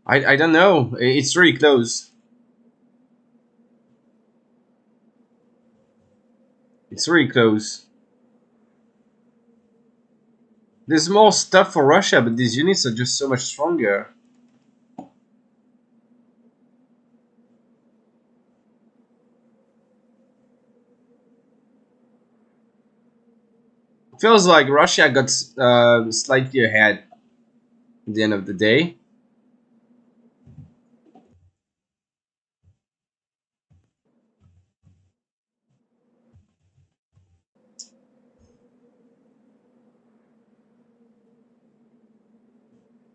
I don't know. It's really close. It's really close. There's more stuff for Russia, but these units are just so much stronger. Feels like Russia got slightly ahead at the end of the day.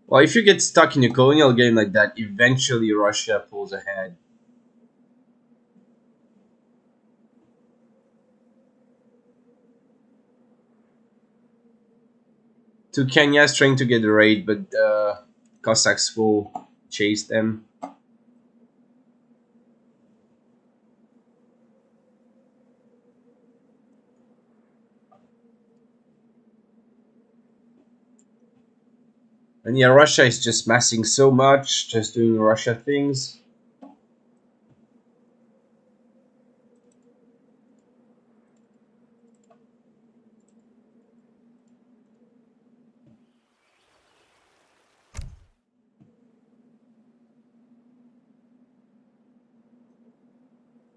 Well, if you get stuck in a colonial game like that, eventually Russia pulls ahead. Two Kenyas trying to get the raid, but Cossacks will chase them. And yeah, Russia is just massing so much, just doing Russia things.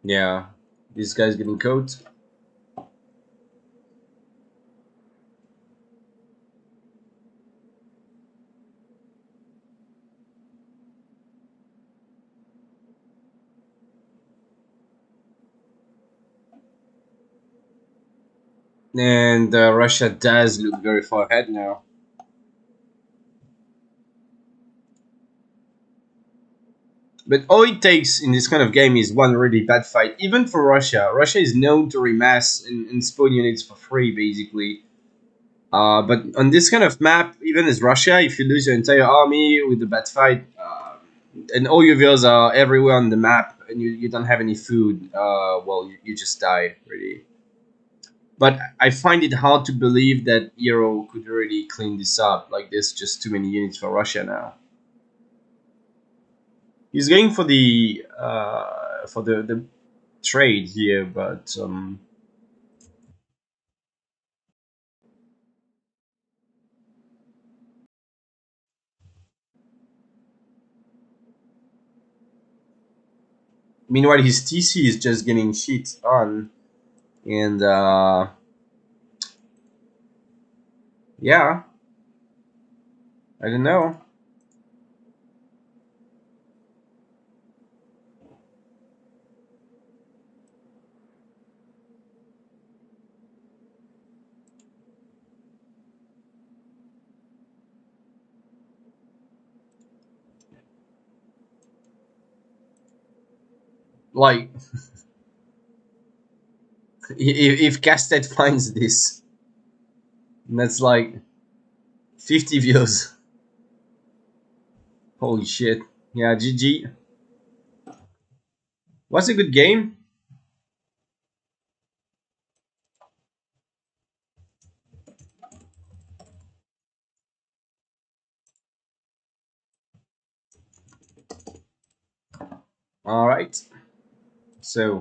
Yeah, this guy's getting caught. And Russia does look very far ahead now. But all it takes in this kind of game is one really bad fight, even for Russia. Russia is known to remass and spawn units for free, basically. But on this kind of map, even as Russia, if you lose your entire army with a bad fight, and all your villas are everywhere on the map, and you don't have any food, well, you just die, really. But I find it hard to believe that Euro could really clean this up. Like, there's just too many units for Russia now. He's going for the trade here, but meanwhile his TC is just getting shit on, and yeah, I don't know. Like, if Castet finds this, that's like 50 views. Holy shit! Yeah, GG. Was a good game. All right. So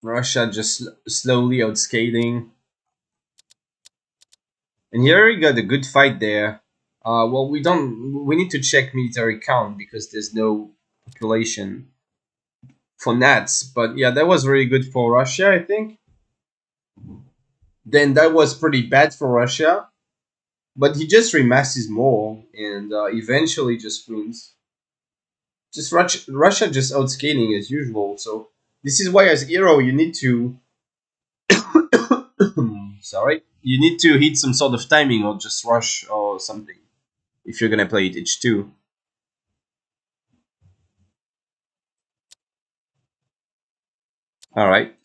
Russia just slowly outscaling. And here we got a good fight there. Well, we don't. We need to check military count because there's no population for Nats. But yeah, that was really good for Russia, I think. Then that was pretty bad for Russia. But he just remasses more and eventually just wins. Just Russia just outscaling as usual. So this is why, as hero, you need to. Sorry, you need to hit some sort of timing or just rush or something if you're gonna play it H2. All right,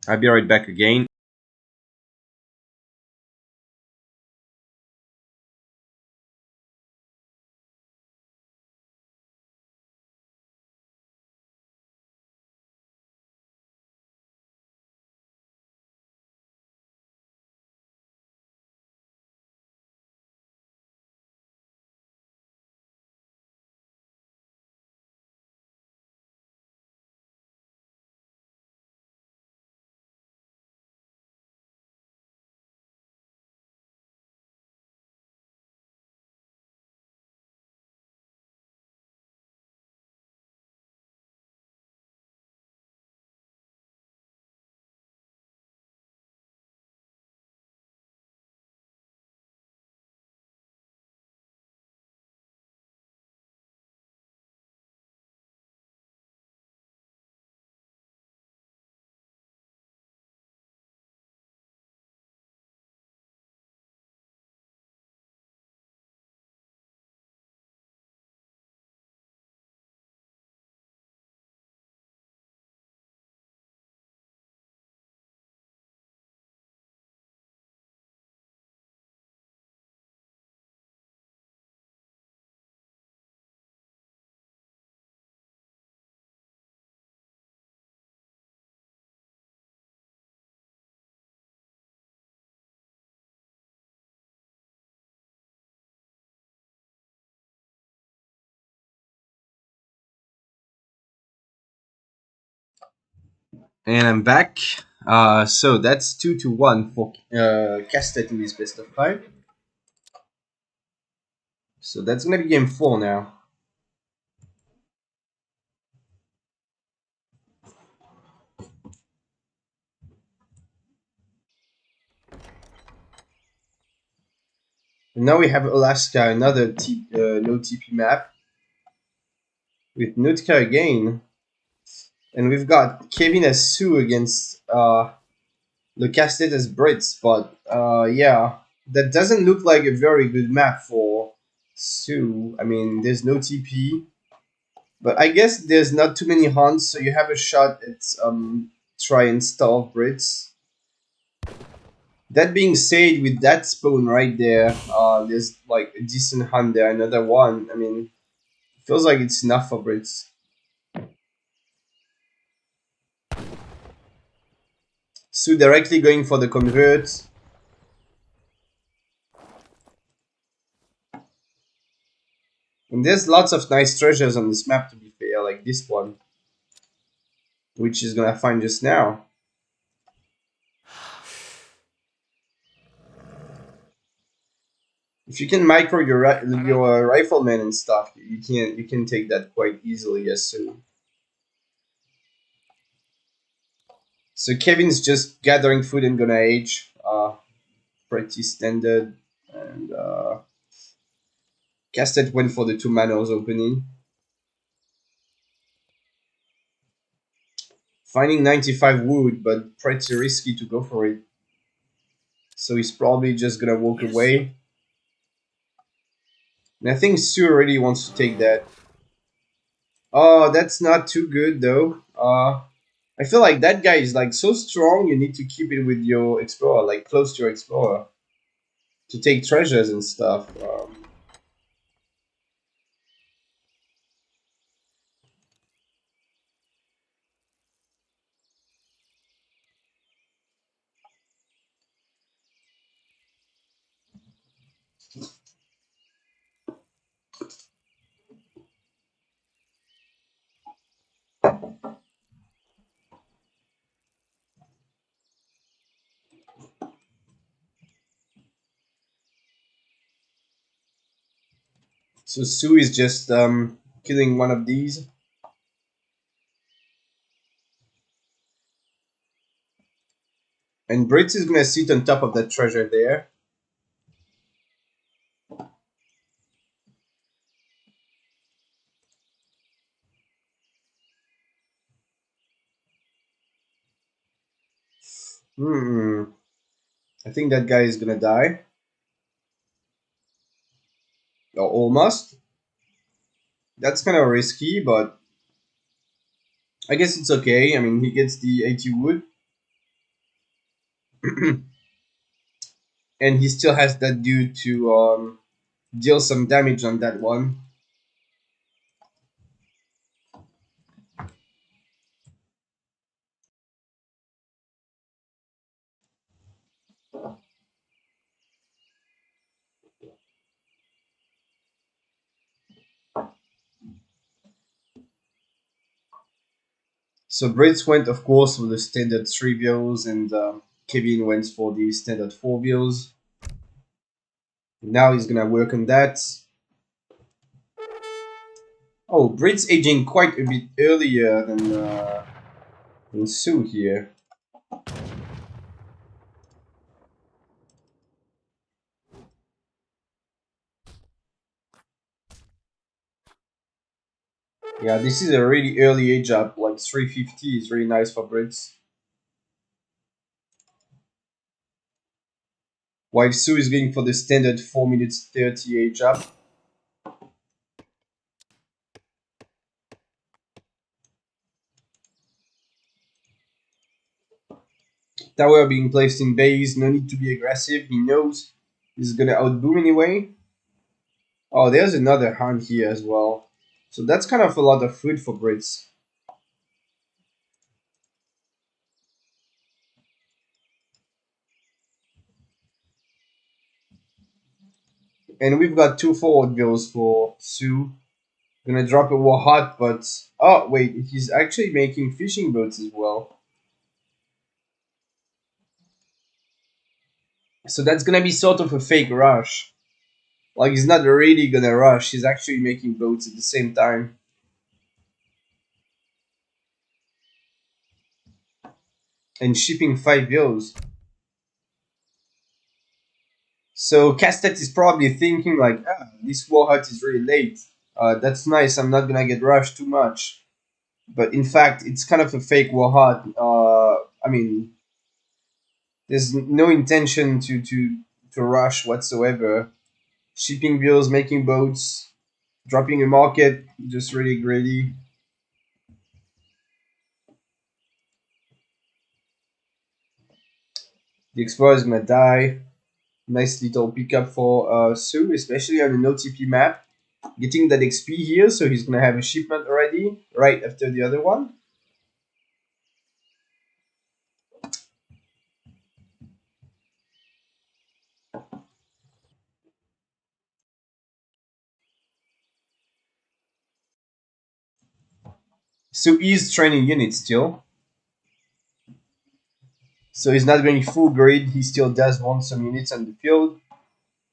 I'll be right back again. And I'm back. So that's 2-1 for Castet in his best of 5. So that's gonna be game 4 now. And now we have Alaska, another no TP map with Nootka again. And we've got Kevin as Sue against Lecastete as Brits, but yeah, that doesn't look like a very good map for Sue. I mean, there's no TP, but I guess there's not too many hunts, so you have a shot at try and stall Brits. That being said, with that spawn right there, there's like a decent hunt there, another one. I mean, it feels like it's enough for Brits. Sue directly going for the convert. And there's lots of nice treasures on this map, to be fair, like this one, which is gonna find just now. If you can micro your rifleman and stuff, you can take that quite easily. Yes, so Kevin's just gathering food and gonna age. Pretty standard. And Castet went for the 2 manors opening. Finding 95 wood, but pretty risky to go for it. So he's probably just gonna walk Yes. away. And I think Sue already wants to take that. Oh, that's not too good though. I feel like that guy is like so strong. You need to keep it with your explorer, like close to your explorer, to take treasures and stuff. So Sue is just killing one of these, and Brits is gonna sit on top of that treasure there. Hmm. I think that guy is gonna die, or almost. That's kind of risky, but I guess it's okay. I mean, he gets the 80 wood, and he still has that dude to deal some damage on that one. So Brits went, of course, for the standard 3 views, and Kevin went for the standard 4 views. Now he's gonna work on that. Oh, Brits aging quite a bit earlier than Sue here. Yeah, this is a really early age up, like 350 is really nice for Brits. While Sue is going for the standard 4 minutes 30 age up. Tower being placed in base, no need to be aggressive, he knows he's gonna outboom anyway. Oh, there's another hunt here as well. So that's kind of a lot of food for Brits. And we've got 2 forward bills for Sue. Gonna drop a war hot, but oh wait, he's actually making fishing boats as well. So that's gonna be sort of a fake rush. Like he's not really gonna rush, he's actually making boats at the same time. And shipping 5 bills. So Castet is probably thinking like, ah, this war hut is really late. That's nice. I'm not gonna get rushed too much. But in fact, it's kind of a fake war hut. I mean, there's no intention to rush whatsoever. Shipping bills, making boats, dropping a market, just really greedy. The explorer is gonna die. Nice little pickup for Sue, especially on an OTP map. Getting that XP here, so he's gonna have a shipment already right after the other one. So he's training units still. So he's not going full grid. He still does want some units on the field.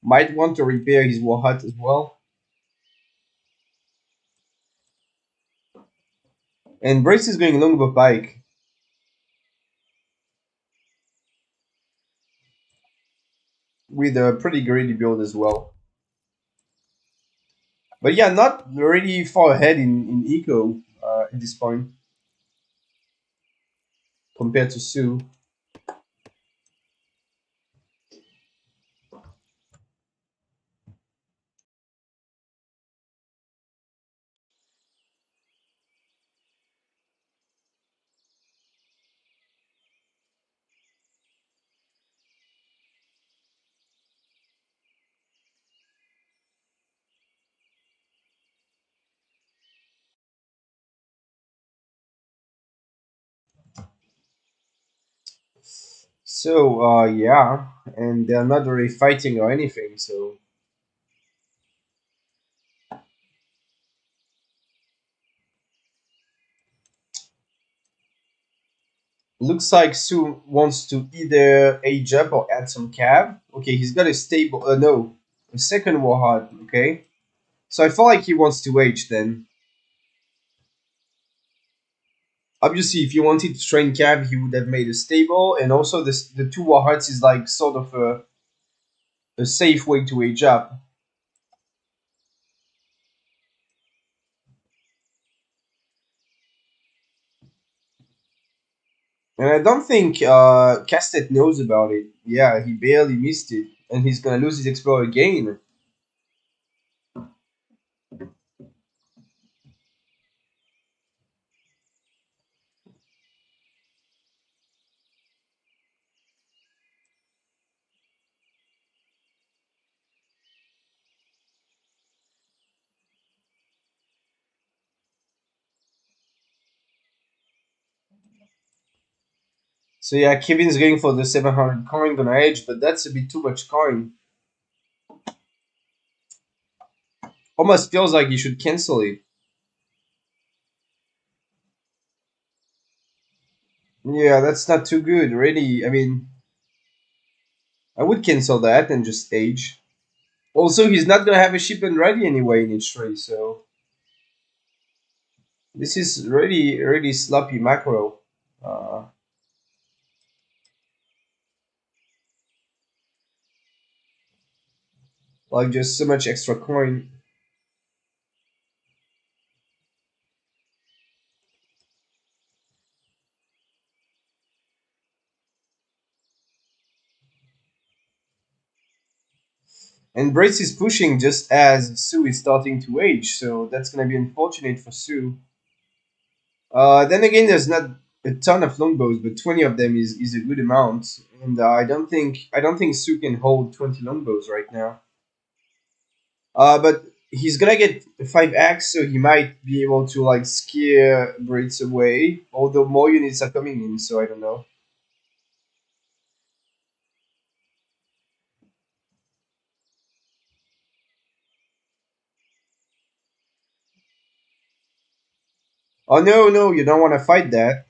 Might want to repair his war hut as well. And Brace is going longbow pike with a pretty greedy build as well. But yeah, not really far ahead in eco at this point compared to Sue. So, yeah, and they're not really fighting or anything, so looks like Sue wants to either age up or add some cav. Okay, he's got a stable, no, a second warhead, okay? So I feel like he wants to age then. Obviously, if he wanted to train cav, he would have made a stable, and also this, the two warheads is like sort of a safe way to age up. And I don't think Castet knows about it. Yeah, he barely missed it, and he's gonna lose his Explorer again. So yeah, Kevin's going for the 700 coin gonna edge, but that's a bit too much coin. Almost feels like he should cancel it. Yeah, that's not too good, really. I mean, I would cancel that and just age. Also, he's not gonna have a shipment ready anyway in H3, so this is really, really sloppy macro. Uh, like just so much extra coin. And Brace is pushing just as Sue is starting to age, so that's gonna be unfortunate for Sue. Then again, there's not a ton of longbows, but 20 of them is a good amount, and I don't think Sue can hold 20 longbows right now. But he's gonna get 5x, so he might be able to like scare Braids away. Although more units are coming in, so I don't know. Oh no, no, you don't want to fight that.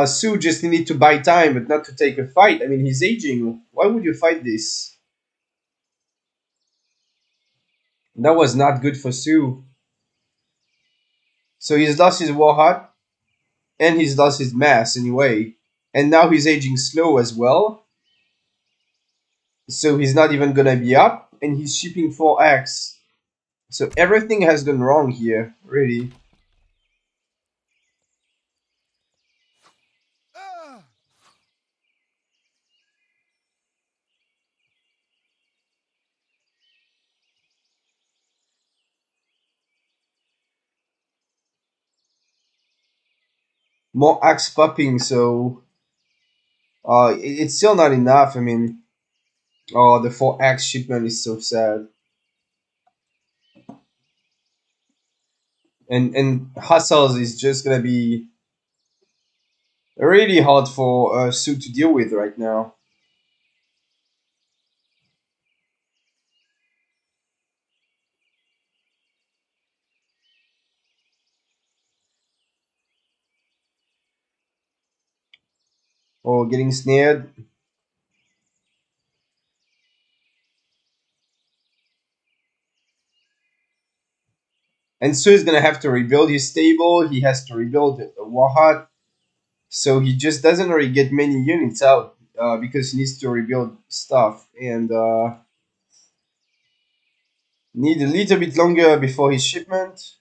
Sue just need to buy time, but not to take a fight. I mean, he's aging. Why would you fight this? That was not good for Sue. So he's lost his Warhawk, and he's lost his mass anyway. And now he's aging slow as well. So he's not even gonna be up, and he's shipping 4x. So everything has gone wrong here, really. More axe popping, so it's still not enough. I mean, oh, the 4x shipment is so sad. And hustles is just gonna be really hard for Sue to deal with right now. Or getting snared. And Sue is gonna have to rebuild his stable. He has to rebuild a Warhawk. So he just doesn't really get many units out because he needs to rebuild stuff and need a little bit longer before his shipment.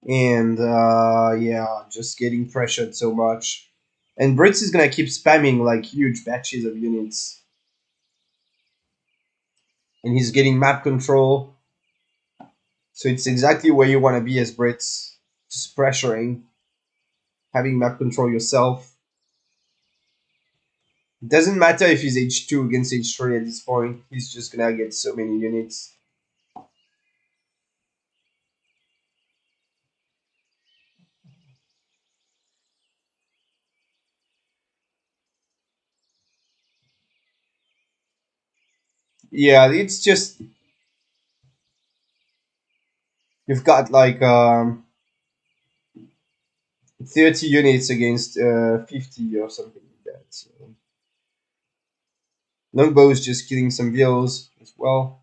And yeah, just getting pressured so much. And Brits is gonna keep spamming like huge batches of units. And he's getting map control. So it's exactly where you want to be as Brits. Just pressuring, having map control yourself. Doesn't matter if he's H2 against H3 at this point. He's just gonna get so many units. Yeah, it's just you've got like 30 units against 50 or something like that. So Longbow's just killing some vills as well.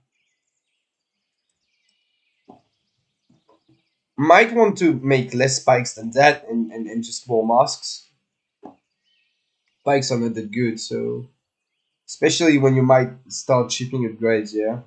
Might want to make less spikes than that and just more masks. Spikes are not that good, so especially when you might start shipping upgrades, yeah.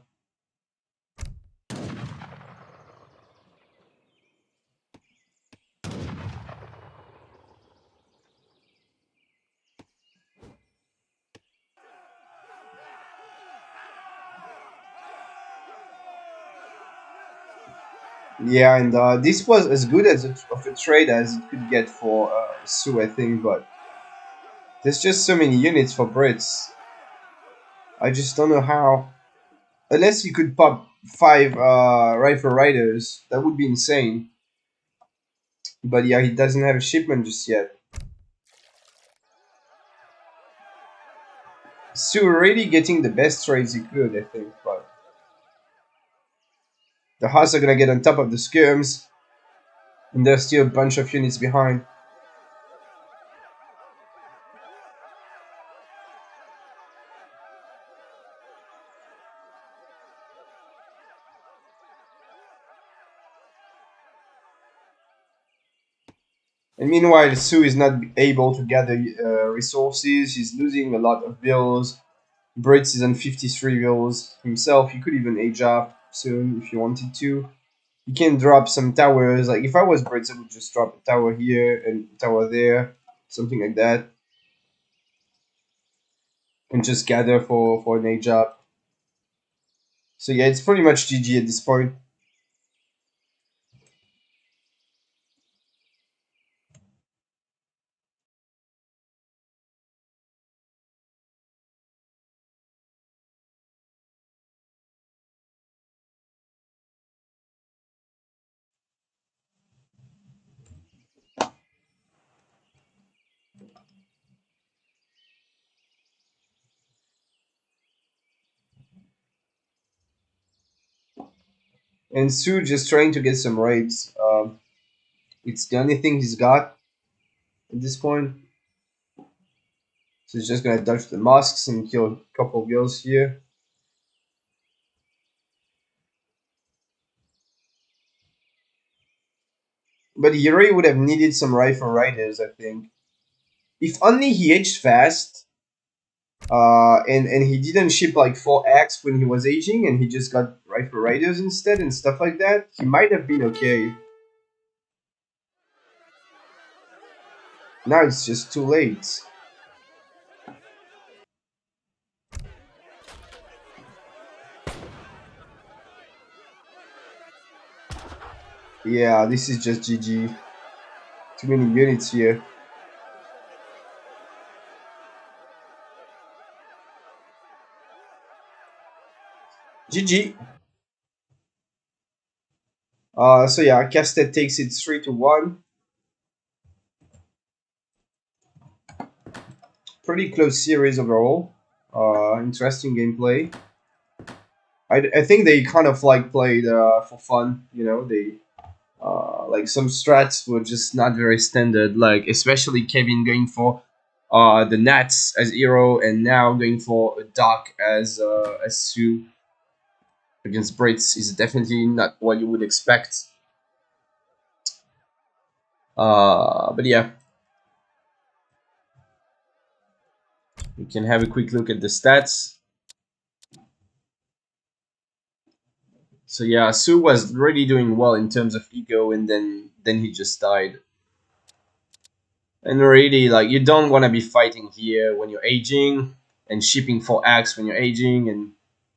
Yeah, and this was as good as of a trade as it could get for Sue, I think, but there's just so many units for Brits. I just don't know how. Unless you could pop 5 Rifle Riders, that would be insane. But yeah, he doesn't have a shipment just yet. Sue already getting the best trades he could, I think, but the Huts are gonna get on top of the skirms, and there's still a bunch of units behind. And meanwhile, Sue is not able to gather resources. He's losing a lot of bills. Brits is on 53 bills himself. He could even age up soon if he wanted to. He can drop some towers. Like if I was Brits, I would just drop a tower here and a tower there, something like that, and just gather for an age up. So yeah, it's pretty much GG at this point. And Sue just trying to get some raids. It's the only thing he's got at this point. So he's just gonna dodge the masks and kill a couple of girls here. But he really would have needed some rifle riders, I think. If only he aged fast, and he didn't ship like 4X when he was aging, and he just got rifle riders instead and stuff like that, he might have been okay. Now it's just too late. Yeah, this is just GG. Too many units here. GG. So yeah, Castet takes it 3-1. Pretty close series overall. Interesting gameplay. I think they kind of like played for fun. You know, they like some strats were just not very standard. Like especially Kevin going for the Nats as hero, and now going for a Doc as Sue against Brits is definitely not what you would expect. But yeah, we can have a quick look at the stats. So yeah, Sue was really doing well in terms of ego, and then he just died. And really, like you don't want to be fighting here when you're aging and shipping for axe when you're aging, and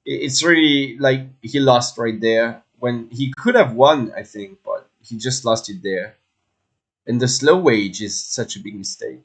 it's really like he lost right there when he could have won, I think, but he just lost it there. And the slow wage is such a big mistake.